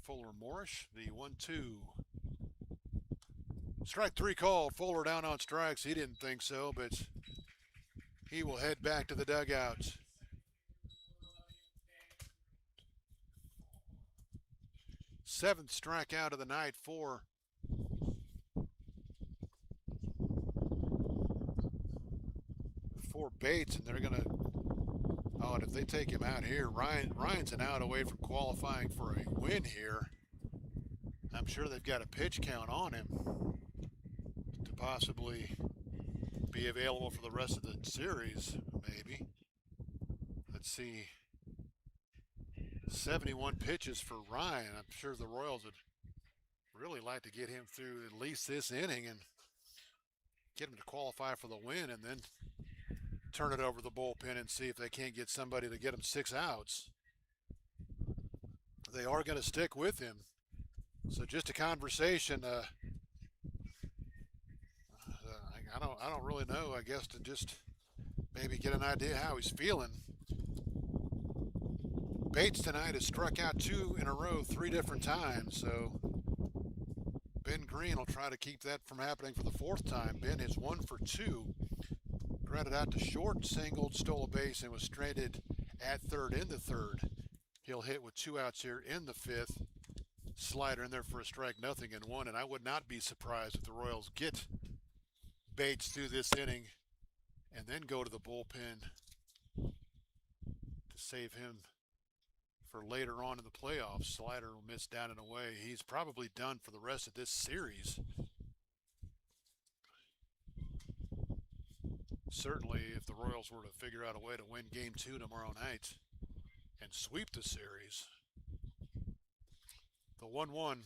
Fuller Morris. The 1-2. Strike 3 called. Fuller down on strikes. He didn't think so, but he will head back to the dugout. Seventh strikeout of the night for Bates, and they're gonna. Oh, and if they take him out here, Ryan's an out away from qualifying for a win here. I'm sure they've got a pitch count on him to possibly be available for the rest of the series, maybe. Let's see. 71 pitches for Ryan. I'm sure the Royals would really like to get him through at least this inning and get him to qualify for the win, and then turn it over the bullpen and see if they can't get somebody to get him 6 outs. They are going to stick with him. So just a conversation. I don't really know. I guess to just maybe get an idea how he's feeling. Bates tonight has struck out 2 in a row 3 different times. So Ben Green will try to keep that from happening for the 4th time. Ben is 1 for 2. Grounded out to short, singled, stole a base, and was stranded at third in the 3rd. He'll hit with 2 outs here in the 5th. Slider in there for a strike, 0-1, and I would not be surprised if the Royals get Bates through this inning and then go to the bullpen to save him for later on in the playoffs. Slider will miss down and away. He's probably done for the rest of this series. Certainly, if the Royals were to figure out a way to win Game 2 tomorrow night and sweep the series. The 1-1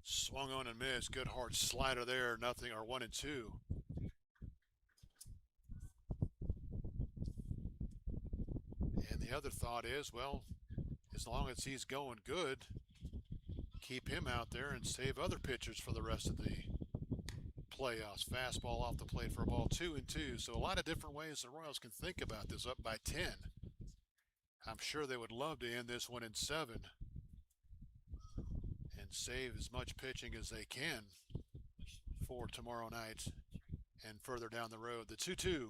swung on and missed. Good hard slider there. 1-2. And the other thought is, well, as long as he's going good, keep him out there and save other pitchers for the rest of the playoffs. Fastball off the plate for a ball, 2-2. So a lot of different ways the Royals can think about this. Up by 10. I'm sure they would love to end this one in 7 and save as much pitching as they can for tomorrow night and further down the road. The 2-2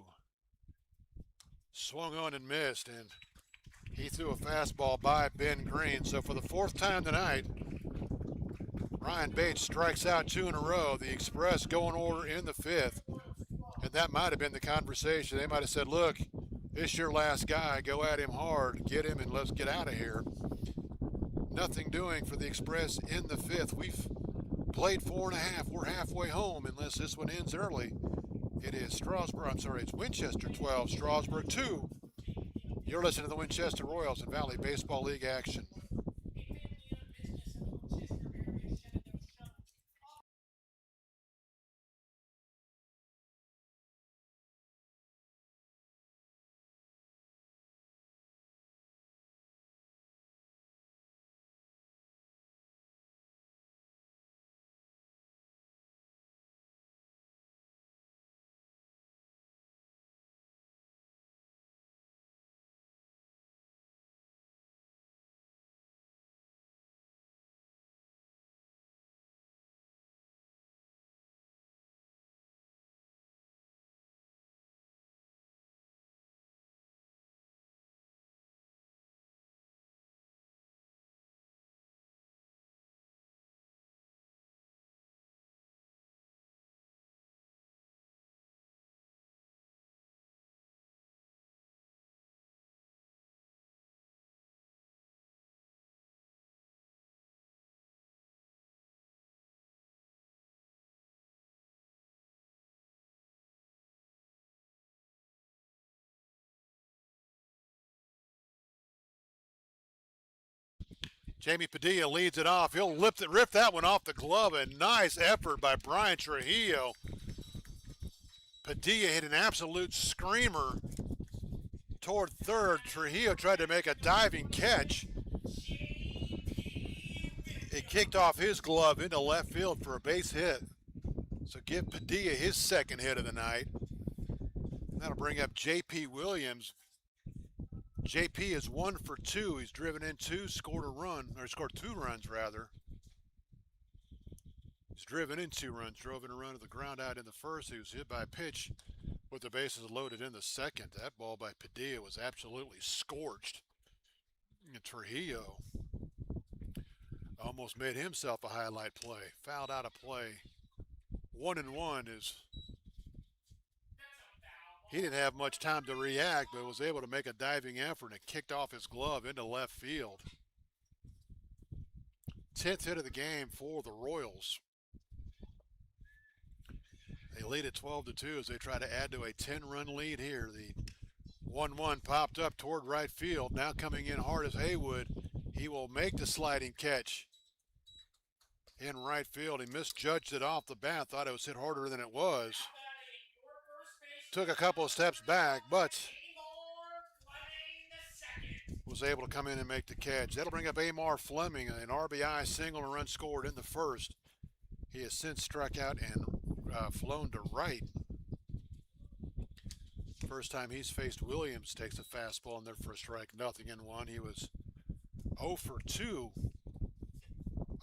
swung on and missed, and he threw a fastball by Ben Green. So for the 4th time tonight, Ryan Bates strikes out 2 in a row. The Express go in order in the 5th. And that might have been the conversation. They might have said, look, this is your last guy. Go at him hard. Get him and let's get out of here. Nothing doing for the Express in the 5th. We've played 4.5. We're halfway home unless this one ends early. It is it's Winchester 12, Strasburg 2. You're listening to the Winchester Royals and Valley Baseball League action. Jamie Padilla leads it off. He'll rip that one off the glove. A nice effort by Brian Trujillo. Padilla hit an absolute screamer toward third. Trujillo tried to make a diving catch. It kicked off his glove into left field for a base hit. So give Padilla his second hit of the night. That'll bring up J.P. Williams. J.P. is 1 for 2. He's driven in 2, scored 2 runs rather. He's driven in 2 runs, drove in a run to the ground out in the first. He was hit by a pitch with the bases loaded in the second. That ball by Padilla was absolutely scorched. And Trujillo almost made himself a highlight play. Fouled out of play. 1-1 is. He didn't have much time to react, but was able to make a diving effort and kicked off his glove into left field. 10th hit of the game for the Royals. They lead at 12-2 as they try to add to a 10-run lead here. The 1-1 popped up toward right field. Now coming in hard is Haywood. He will make the sliding catch in right field. He misjudged it off the bat. Thought it was hit harder than it was. Took a couple of steps back, but was able to come in and make the catch. That'll bring up Amar Fleming, an RBI single and run scored in the first. He has since struck out and flown to right. First time he's faced Williams, takes a fastball in there for a strike, 0-1. He was 0 for 2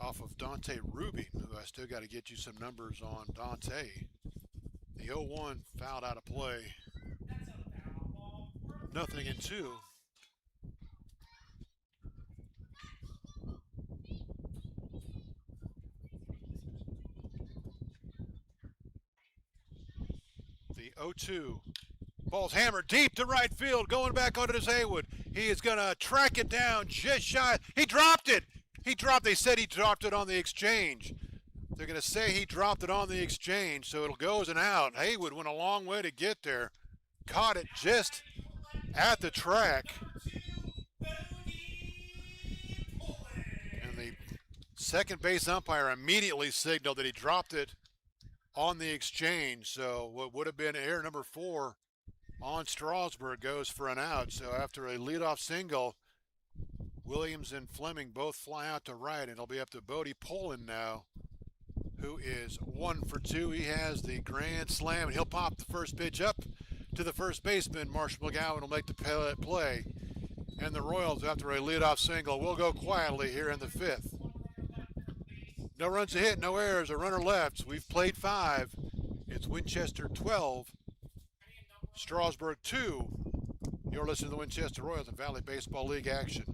off of Dante Rubin, who I still got to get you some numbers on Dante. The 0-1 fouled out of play. 0-2. The 0-2. Ball's hammered deep to right field, going back onto this Haywood. He is going to track it down just shy. He dropped it. They said he dropped it on the exchange. They're going to say he dropped it on the exchange, so it'll go as an out. Haywood went a long way to get there. Caught it just at the track. And the second base umpire immediately signaled that he dropped it on the exchange. So what would have been error number 4 on Strasburg goes for an out. So after a leadoff single, Williams and Fleming both fly out to right, and it'll be up to Bodie Poland now, who is 1 for 2. He has the grand slam, and he'll pop the first pitch up to the first baseman. Marshall McGowan will make the play. And the Royals, after a leadoff single, will go quietly here in the 5th. No runs to hit, no errors, a runner left. We've played 5. It's Winchester 12, Strasburg 2. You're listening to the Winchester Royals and Valley Baseball League action.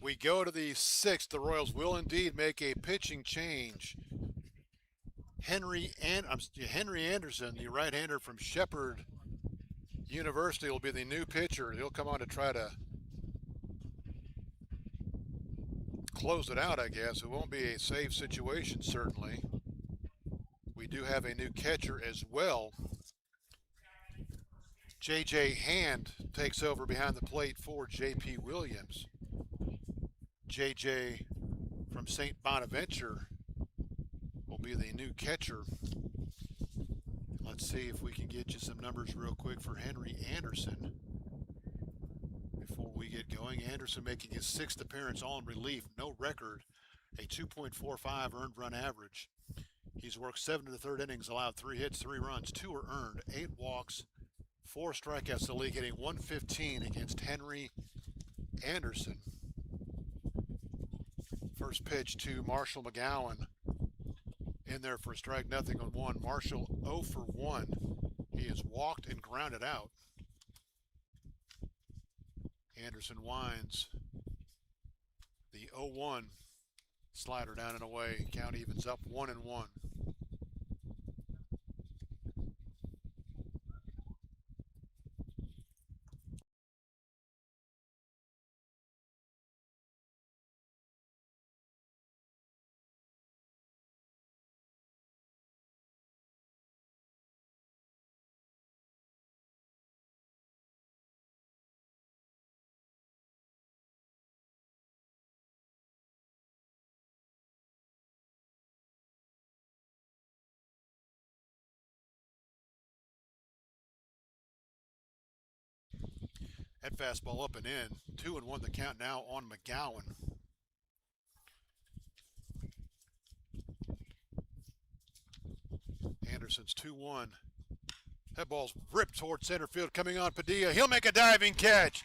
We go to the 6th. The Royals will indeed make a pitching change. Henry Anderson, the right-hander from Shepherd University, will be the new pitcher. He'll come on to try to close it out, I guess. It won't be a save situation, certainly. We do have a new catcher as well. J.J. Hand takes over behind the plate for J.P. Williams. J.J. from St. Bonaventure will be the new catcher. Let's see if we can get you some numbers real quick for Henry Anderson before we get going. Anderson making his 6th appearance all in relief, no record, a 2.45 earned run average. He's worked 7 to the 3rd innings, allowed 3 hits, 3 runs, 2 were earned, 8 walks, 4 strikeouts. The league hitting .115 against Henry Anderson. First pitch to Marshall McGowan. In there for a strike, nothing on 1. Marshall 0 for 1. He is walked and grounded out. Anderson winds the 0-1 slider down and away. Count evens up 1-1. That fastball up and in. 2-1 the count now on McGowan. Anderson's 2-1. That ball's ripped toward center field, coming on Padilla. He'll make a diving catch.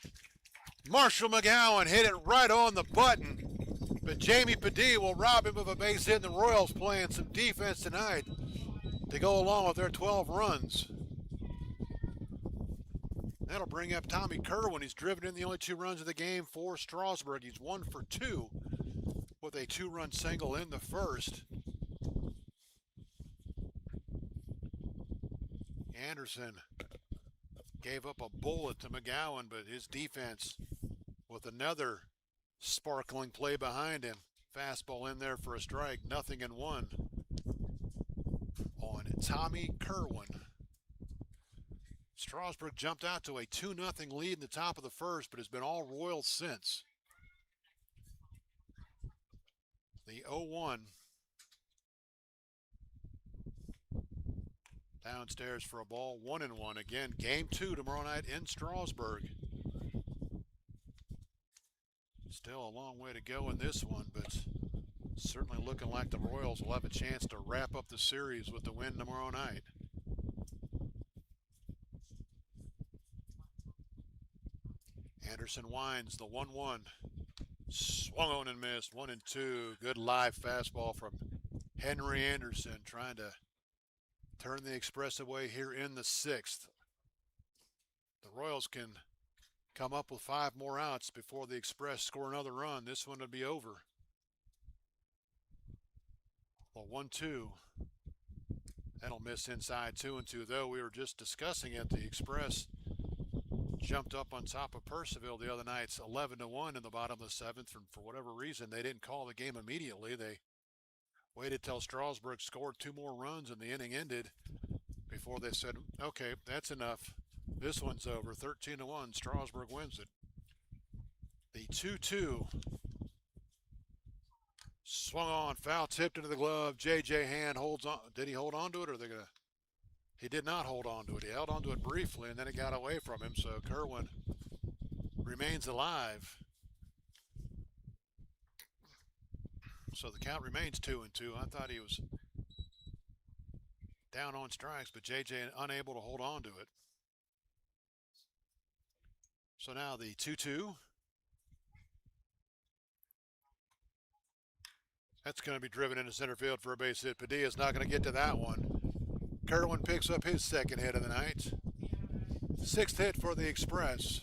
Marshall McGowan hit it right on the button. But Jamie Padilla will rob him of a base hit. And the Royals playing some defense tonight to go along with their 12 runs. That'll bring up Tommy Kerwin. He's driven in the only 2 runs of the game for Strasburg. He's 1 for 2 with a 2-run single in the first. Anderson gave up a bullet to McGowan, but his defense with another sparkling play behind him. Fastball in there for a strike, 0-1 on Tommy Kerwin. Strasburg jumped out to a 2-0 lead in the top of the first, but has been all Royals since. The 0-1. Downstairs for a ball, 1-1. Again, game 2 tomorrow night in Strasburg. Still a long way to go in this one, but certainly looking like the Royals will have a chance to wrap up the series with the win tomorrow night. Anderson winds the 1-1. Swung on and missed. 1-2. Good live fastball from Henry Anderson, trying to turn the Express away here in the 6th. The Royals can come up with 5 more outs before the Express score another run. This one would be over. Well, 1-2. That'll miss inside. 2-2, though. We were just discussing it. The Express jumped up on top of Purcellville the other night. It's 11-1 in the bottom of the 7th, and for whatever reason, they didn't call the game immediately. They waited till Strasburg scored 2 more runs and the inning ended before they said, okay, that's enough. This one's over. 13-1. Strasburg wins it. The 2-2. Swung on, foul tipped into the glove. J.J. Hand holds on. Did he hold on to it, or are they going to? He did not hold on to it. He held on to it briefly, and then it got away from him. So Kerwin remains alive. So the count remains 2-2. I thought he was down on strikes, but J.J. unable to hold on to it. So now the 2-2. That's going to be driven into center field for a base hit. Padilla's not going to get to that one. Kerwin picks up his 2nd hit of the night. 6th hit for the Express.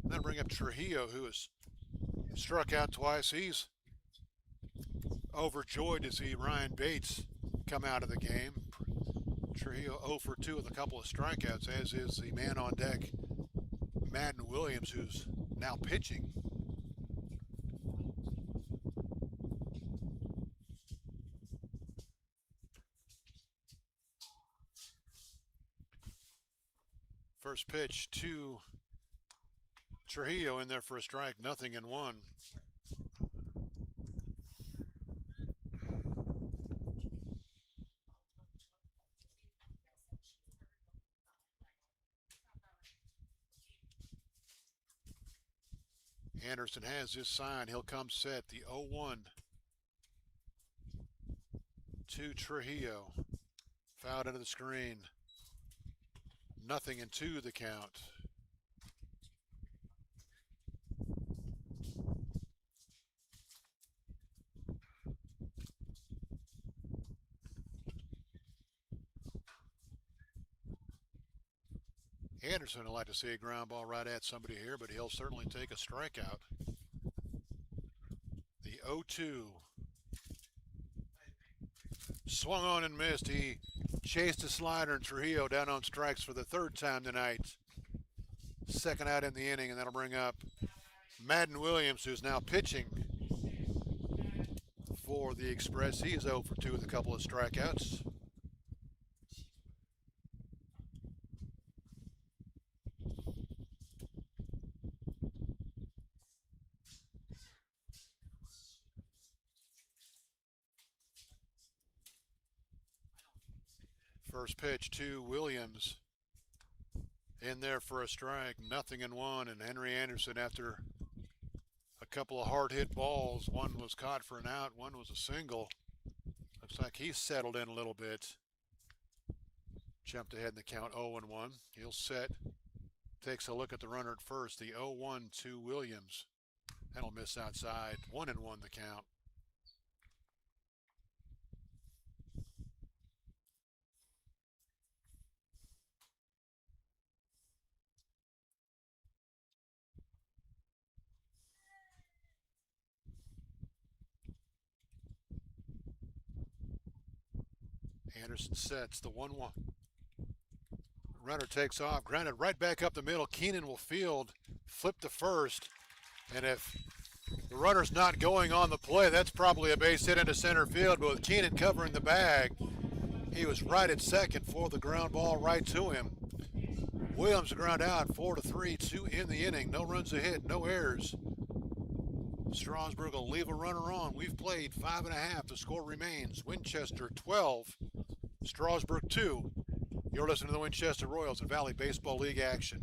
Then bring up Trujillo, who is Struck out twice. He's overjoyed to see Ryan Bates come out of the game. Trujillo 0 for 2 with a couple of strikeouts, as is the man on deck, Madden Williams, who's now pitching. First pitch to Trujillo, in there for a strike, 0-1. Anderson has his sign. He'll come set. The 0-1 to Trujillo. Fouled into the screen. 0-2 the count. Anderson would like to see a ground ball right at somebody here, but he'll certainly take a strikeout. The 0-2. Swung on and missed. He chased a slider, and Trujillo down on strikes for the third time tonight. Second out in the inning, and that'll bring up Madden Williams, who's now pitching for the Express. He's 0 for 2 with a couple of strikeouts. First pitch to Williams. In there for a strike, 0-1, and Henry Anderson, after a couple of hard hit balls, one was caught for an out, one was a single. Looks like he's settled in a little bit. Jumped ahead in the count, 0-1. He'll set, takes a look at the runner at first, the 0-1 to Williams. That'll miss outside, 1-1 the count. Anderson sets the 1-1. Runner takes off, grounded right back up the middle. Keenan will field, flip to first, and if the runner's not going on the play, that's probably a base hit into center field. But with Keenan covering the bag, he was right at second for the ground ball right to him. Williams ground out, 4-3, 2 in the inning. No runs a hit, no errors. Strasburg will leave a runner on. We've played 5.5. The score remains Winchester 12, Strasburg 2. You're listening to the Winchester Royals and Valley Baseball League action.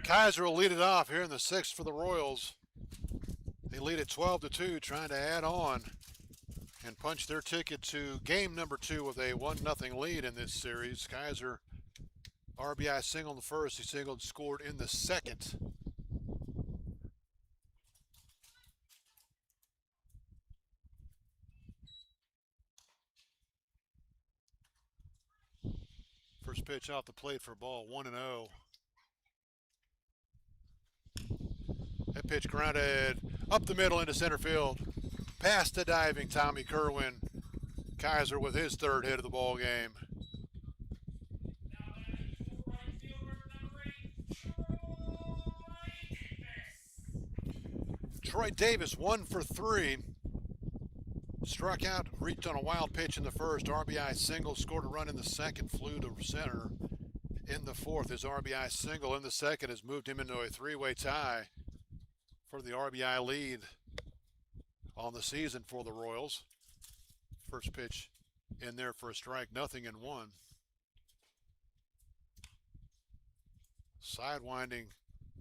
Kaiser will lead it off here in the 6th for the Royals. They lead at 12-2, trying to add on and punch their ticket to game number 2 with a 1-0 lead in this series. Kaiser, RBI single in the first. He singled, scored in the second. pitch off the plate for ball 1-0. That pitch grounded up the middle into center field. Past the diving Tommy Kerwin. Kaiser with his third hit of the ball game. Now batting your right fielder, number 8, Troy Davis. Troy Davis 1 for 3. Struck out, reached on a wild pitch in the first. RBI single, scored a run in the second, flew to center in the fourth. His RBI single in the second has moved him into a three-way tie for the RBI lead on the season for the Royals. First pitch in there for a strike, 0-1. Sidewinding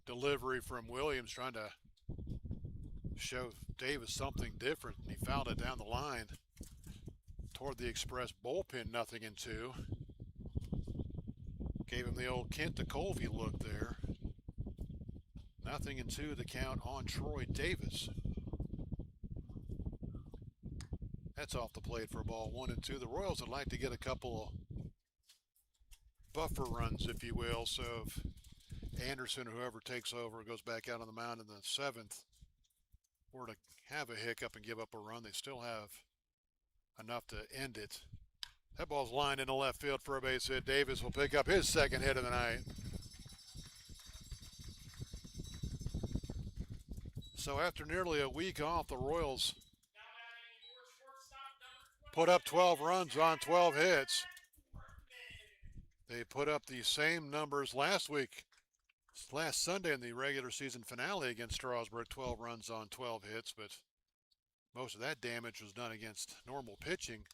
delivery from Williams, trying to show Davis something different, and he fouled it down the line toward the Express bullpen. 0-2. Gave him the old Kent DeColvey look there. 0-2 the count on Troy Davis. That's off the plate for a ball 1-2. The Royals would like to get a couple of buffer runs, if you will. So if Anderson or whoever takes over goes back out on the mound in the seventh, were to have a hiccup and give up a run, they still have enough to end it. That ball's lined into left field for a base hit. Davis will pick up his second hit of the night. So after nearly a week off, the Royals put up 12 runs on 12 hits. They put up the same numbers last Sunday in the regular season finale against Strasburg, 12 runs on 12 hits, but most of that damage was done against normal pitching.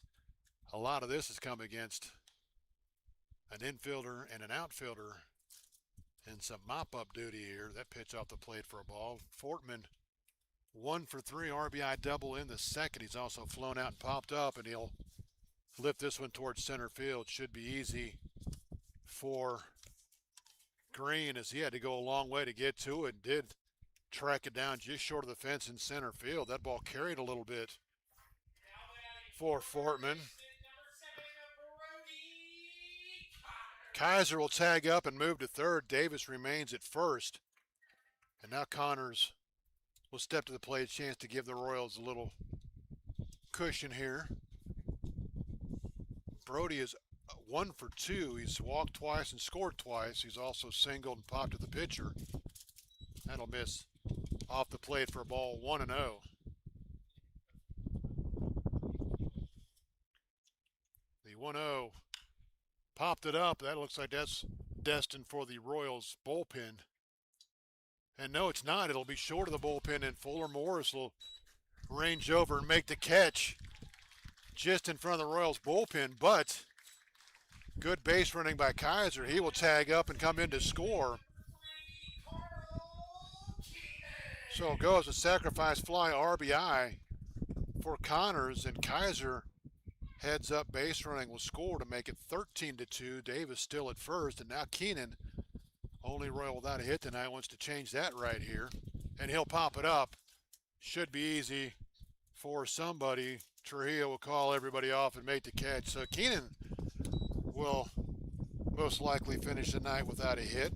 A lot of this has come against an infielder and an outfielder and some mop-up duty here. That pitch off the plate for a ball. Fortman 1 for 3 RBI double in the second. He's also flown out and popped up, and he'll lift this one towards center field. Should be easy for Green, as he had to go a long way to get to it, and did track it down just short of the fence in center field. That ball carried a little bit for Fortman. Kaiser will tag up and move to third. Davis remains at first. And now Connors will step to the plate, chance to give the Royals a little cushion here. Brody is 1 for 2. He's walked twice and scored twice. He's also singled and popped to the pitcher. That'll miss off the plate for a ball 1-0. The 1-0 popped it up. That looks like that's destined for the Royals bullpen. And no, it's not. It'll be short of the bullpen, and Fuller Morris will range over and make the catch just in front of the Royals bullpen. But good base running by Kaiser. He will tag up and come in to score. So it goes a sacrifice fly RBI for Connors, and Kaiser heads up base running will score to make it 13-2. Davis still at first, and now Keenan, only Royal without a hit tonight, wants to change that right here, and he'll pop it up. Should be easy for somebody. Trujillo will call everybody off and make the catch. So Keenan will most likely finish the night without a hit.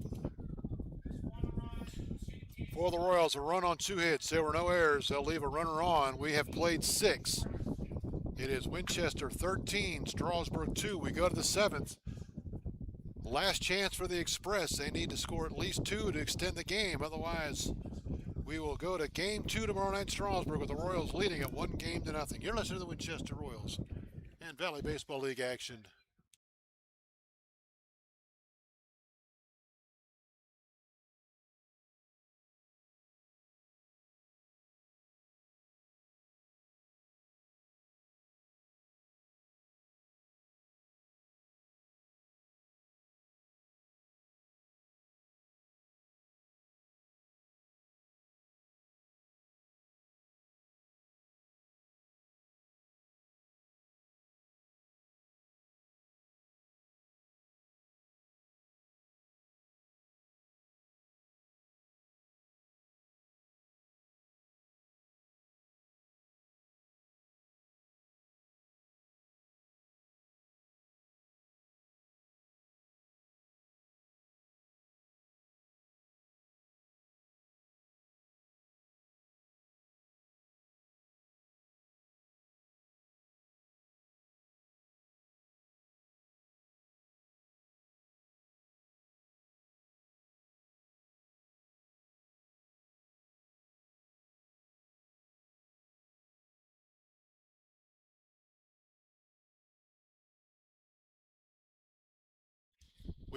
For the Royals, a run on 2 hits. There were no errors. They'll leave a runner on. We have played 6. It is Winchester 13, Strasburg 2. We go to the 7th. Last chance for the Express. They need to score at least 2 to extend the game. Otherwise, we will go to game 2 tomorrow night in Strasburg with the Royals leading at 1-0. You're listening to the Winchester Royals and Valley Baseball League action.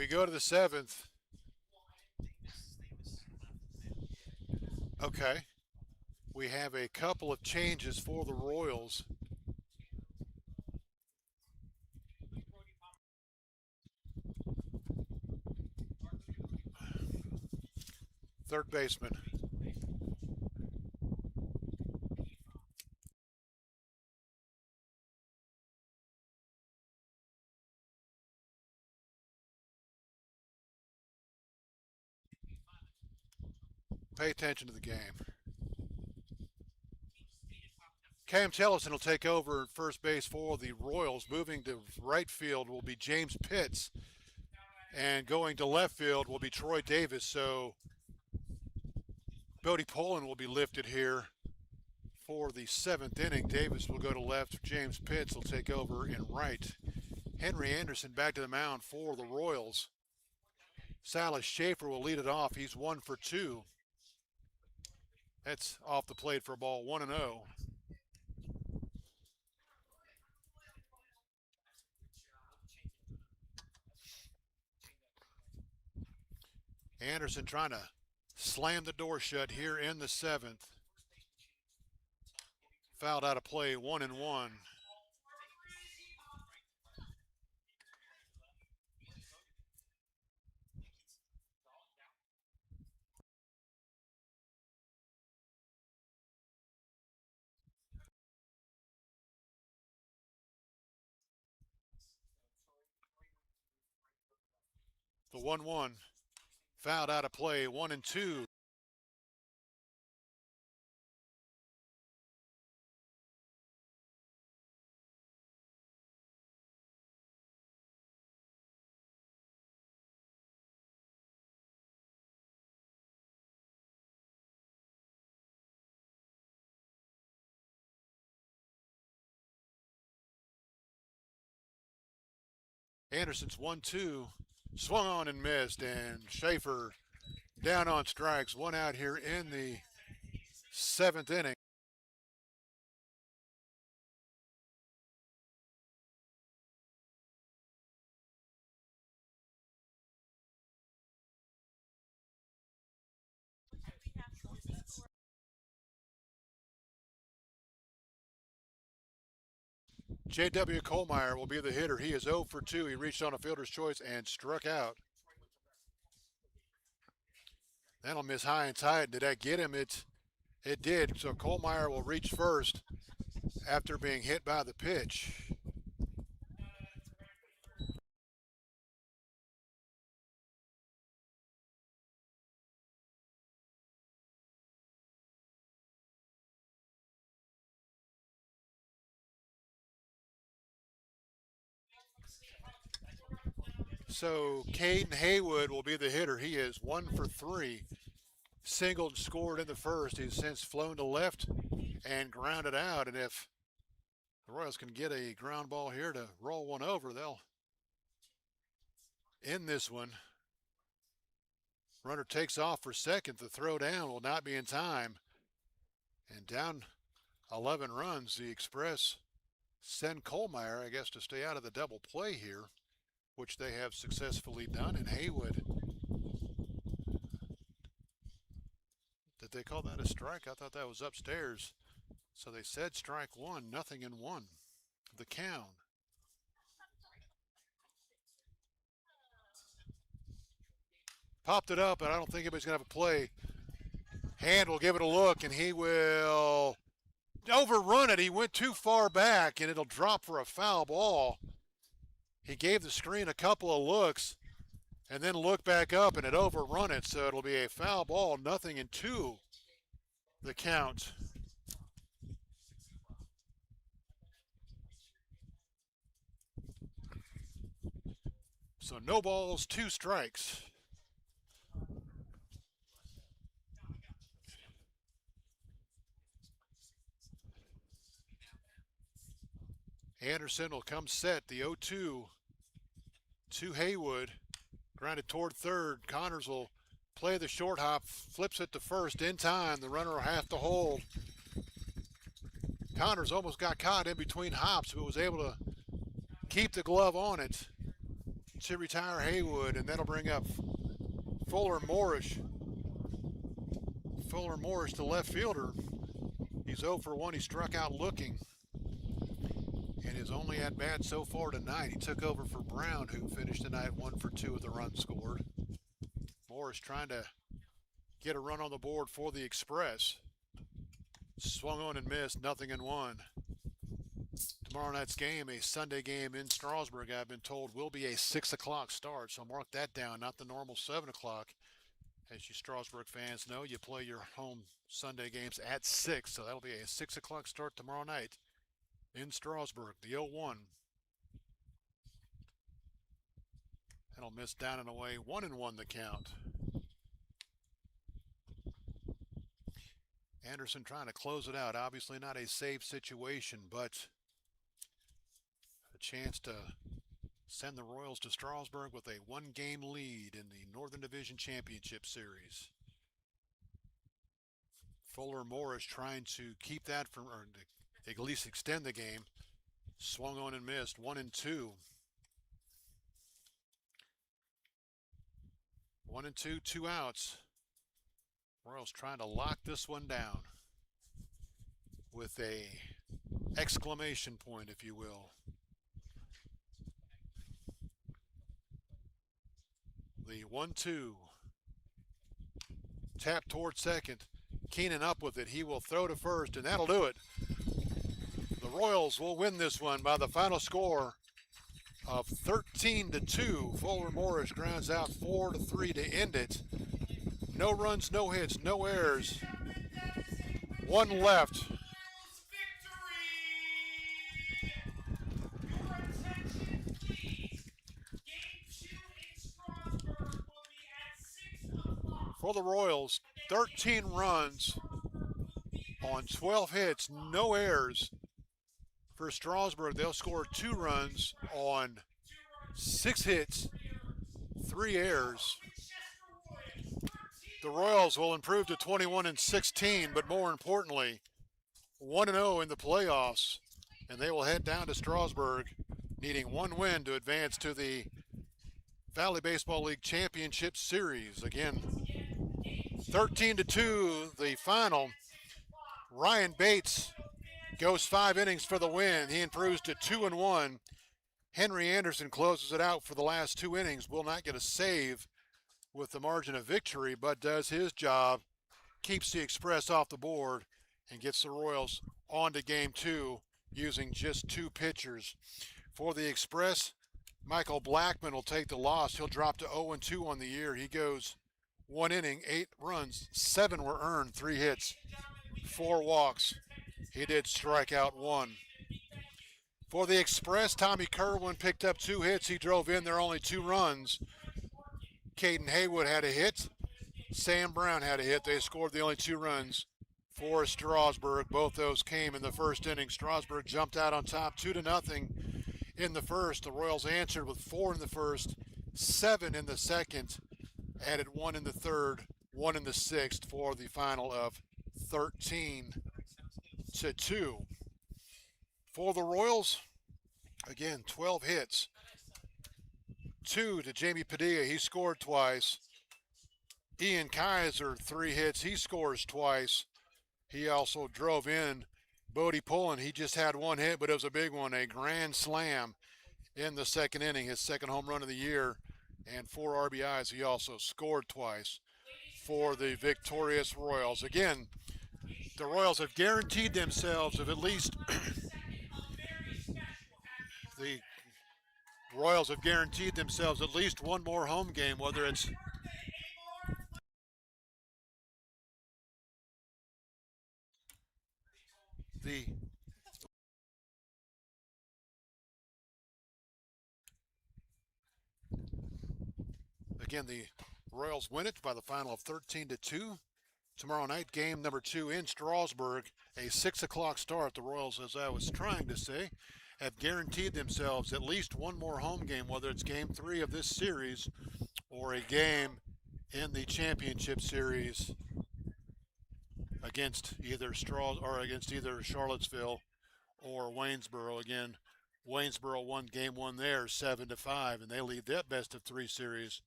We go to the 7th. Okay. We have a couple of changes for the Royals. Third baseman. Pay attention to the game. Cam Tellison will take over at first base for the Royals. Moving to right field will be James Pitts. And going to left field will be Troy Davis. So Bodie Poland will be lifted here for the 7th inning. Davis will go to left. James Pitts will take over in right. Henry Anderson back to the mound for the Royals. Silas Schaefer will lead it off. He's 1 for 2. That's off the plate for a ball, 1-0. Anderson trying to slam the door shut here in the 7th. Fouled out of play, 1-1. The 1-1 fouled out of play, 1-2. Anderson's 1-2, swung on and missed, and Schaefer down on strikes. One out here in the 7th inning. J.W. Kohlmeyer will be the hitter. He is 0 for 2. He reached on a fielder's choice and struck out. That'll miss high and tight. Did that get him? It did. So Kohlmeyer will reach first after being hit by the pitch. So Caden Haywood will be the hitter. He is 1 for 3. Singled and scored in the first. He's since flown to left and grounded out. And if the Royals can get a ground ball here to roll one over, they'll end this one. Runner takes off for second. The throw down will not be in time. And down 11 runs, the Express send Kohlmeyer, I guess, to stay out of the double play here, which they have successfully done. And Haywood, did they call that a strike? I thought that was upstairs. So they said strike one, 0-1. The count. Popped it up, and I don't think anybody's going to have a play. Hand will give it a look, and he will overrun it. He went too far back, and it'll drop for a foul ball. He gave the screen a couple of looks and then looked back up, and it overrun it, so it'll be a foul ball, 0-2, the count. So no balls, 2 strikes. Anderson will come set, the 0-2 to Haywood. Grounded toward third. Connors will play the short hop, flips it to first in time. The runner will have to hold. Connors almost got caught in between hops, but was able to keep the glove on it. to retire Haywood, and that'll bring up Fuller Morris. Fuller Morris, the left fielder. He's 0 for 1. He struck out looking. And his only at bat so far tonight. He took over for Brown, who finished the night 1 for 2 with the run scored. Morris trying to get a run on the board for the Express. Swung on and missed, 0-1. Tomorrow night's game, a Sunday game in Strasburg, I've been told, will be a 6 o'clock start. So mark that down, not the normal 7 o'clock. As you Strasburg fans know, you play your home Sunday games at 6. So that'll be a 6 o'clock start tomorrow night in Strasburg. The 0-1. That'll miss down and away. 1-1 the count. Anderson trying to close it out. Obviously not a safe situation, but a chance to send the Royals to Strasburg with a 1-game lead in the Northern Division Championship Series. Fuller Morris trying to keep that from, or at least extend the game. Swung on and missed. 1-2. 1-2, 2 outs. Royals trying to lock this one down with a exclamation point, if you will. The 1-2. Tap toward second. Keenan up with it. He will throw to first, and that'll do it. The Royals will win this one by the final score of 13-2. Fuller Morris grounds out 4-3 to end it. No runs, no hits, no errors. One left. For the Royals, 13 runs on 12 hits, no errors. For Strasburg, they'll score 2 runs on 6 hits, 3 errors. The Royals will improve to 21-16, but more importantly, 1-0 in the playoffs, and they will head down to Strasburg, needing 1 win to advance to the Valley Baseball League Championship Series. Again, 13-2, the final. Ryan Bates goes 5 innings for the win. He improves to 2-1. Henry Anderson closes it out for the last 2 innings. Will not get a save with the margin of victory, but does his job, keeps the Express off the board, and gets the Royals on to Game 2 using just 2 pitchers. For the Express, Michael Blackman will take the loss. He'll drop to 0-2 on the year. He goes 1 inning, 8 runs, 7 were earned, 3 hits, 4 walks. He did strike out 1. For the Express, Tommy Kerwin picked up 2 hits. He drove in their only 2 runs. Caden Haywood had a hit. Sam Brown had a hit. They scored the only 2 runs for Strasburg. Both those came in the first inning. Strasburg jumped out on top 2-0 in the first. The Royals answered with 4 in the first, 7 in the second, added 1 in the third, 1 in the sixth for the final of 13-2. For the Royals, again, 12 hits. 2 to Jamie Padilla, he scored twice. Ian Kaiser, 3 hits, he scores twice. He also drove in Bodie Pullen. He just had 1 hit, but it was a big one, a grand slam in the second inning, his second home run of the year, and 4 RBIs. He also scored twice for the victorious Royals. Again, the Royals have guaranteed themselves of at least the Royals have guaranteed themselves at least 1 more home game, whether it's the Royals win it by the final of 13-2. Tomorrow night, game number 2 in Strasburg, a 6 o'clock start. The Royals, as I was trying to say, have guaranteed themselves at least 1 more home game, whether it's game 3 of this series or a game in the championship series against either Charlottesville or Waynesboro. Again, Waynesboro won game one there 7-5, and they lead that best of three series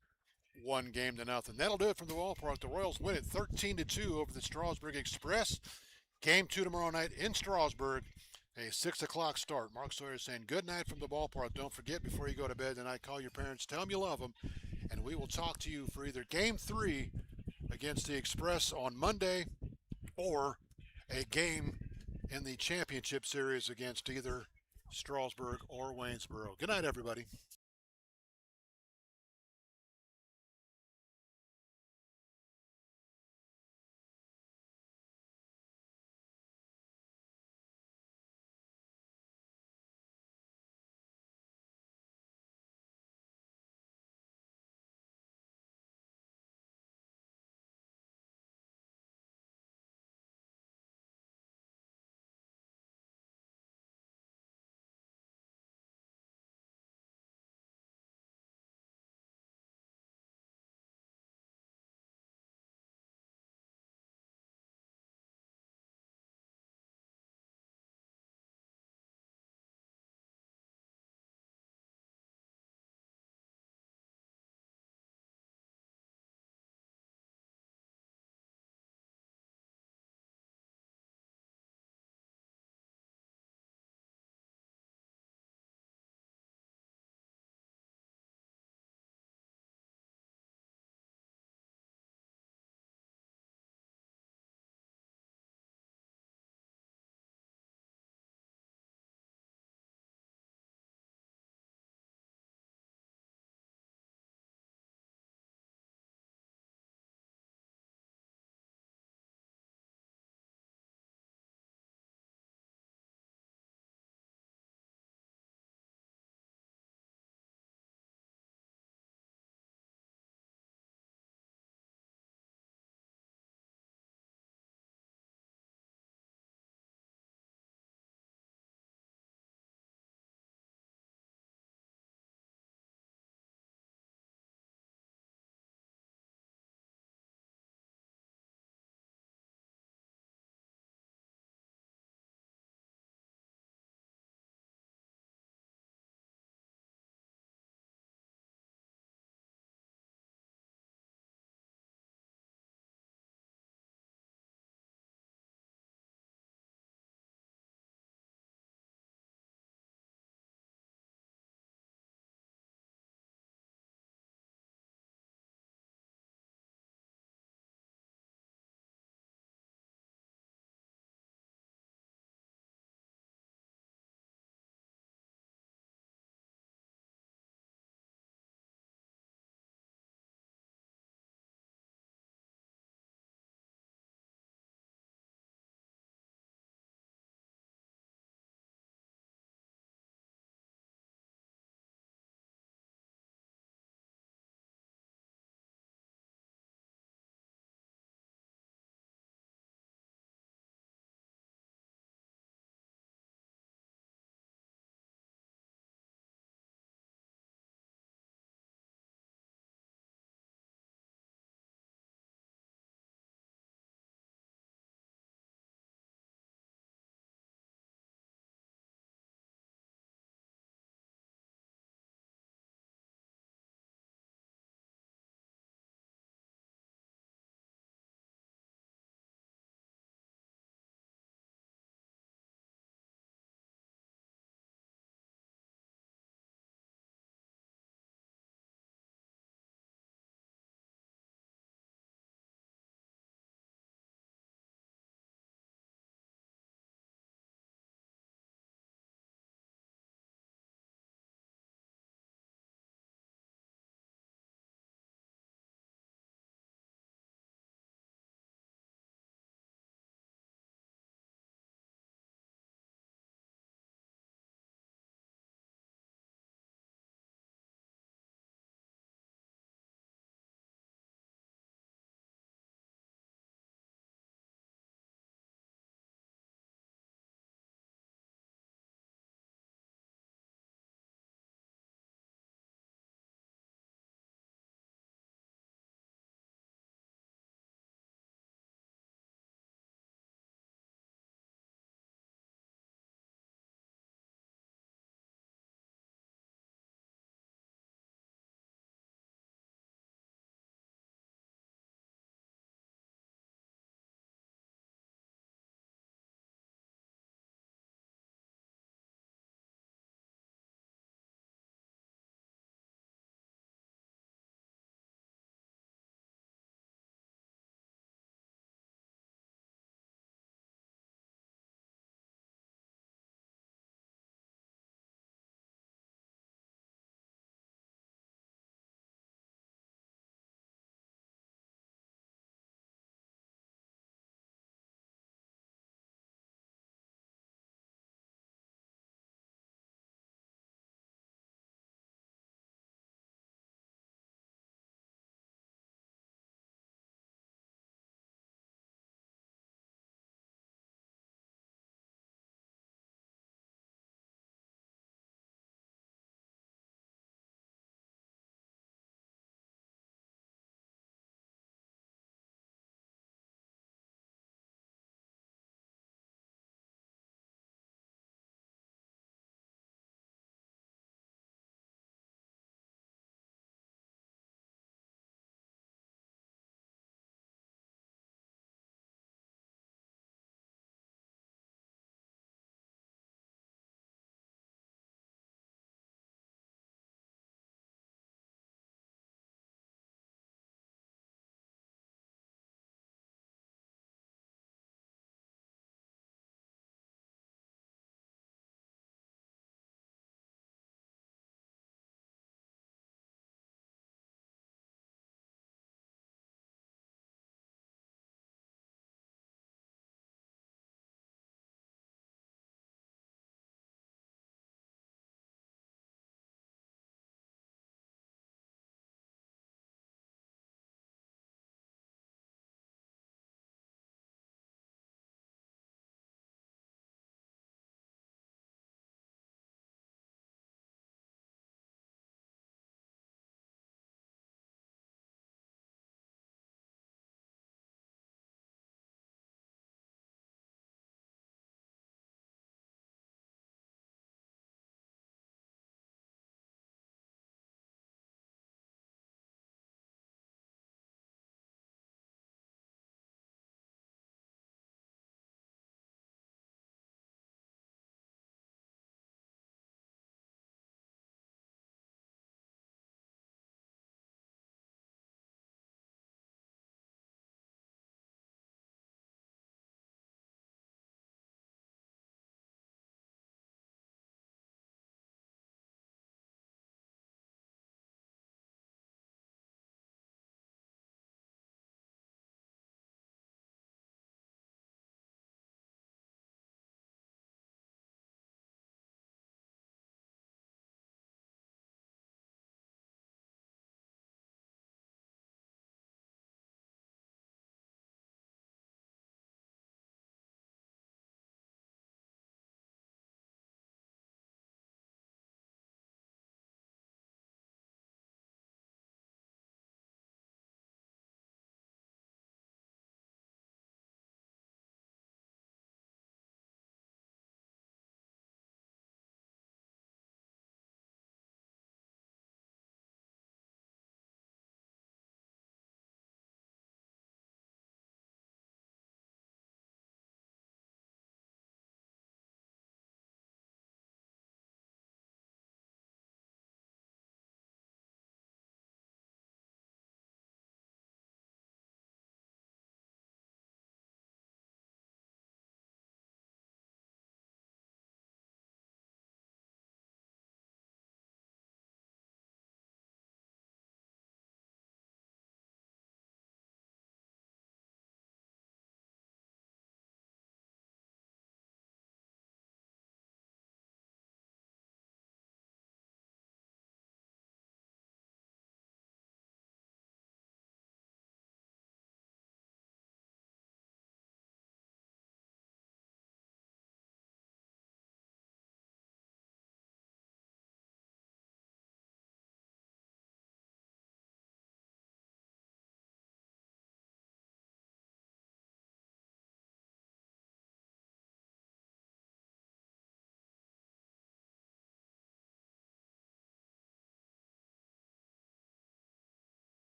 1-0. That'll do it from the ballpark. The Royals win it 13-2 over the Strasburg Express. Game two tomorrow night in Strasburg, a 6 o'clock start. Mark Sawyer saying good night from the ballpark. Don't forget before you go to bed tonight, call your parents, tell them you love them, and we will talk to you for either game three against the Express on Monday or a game in the championship series against either Strasburg or Waynesboro. Good night, everybody.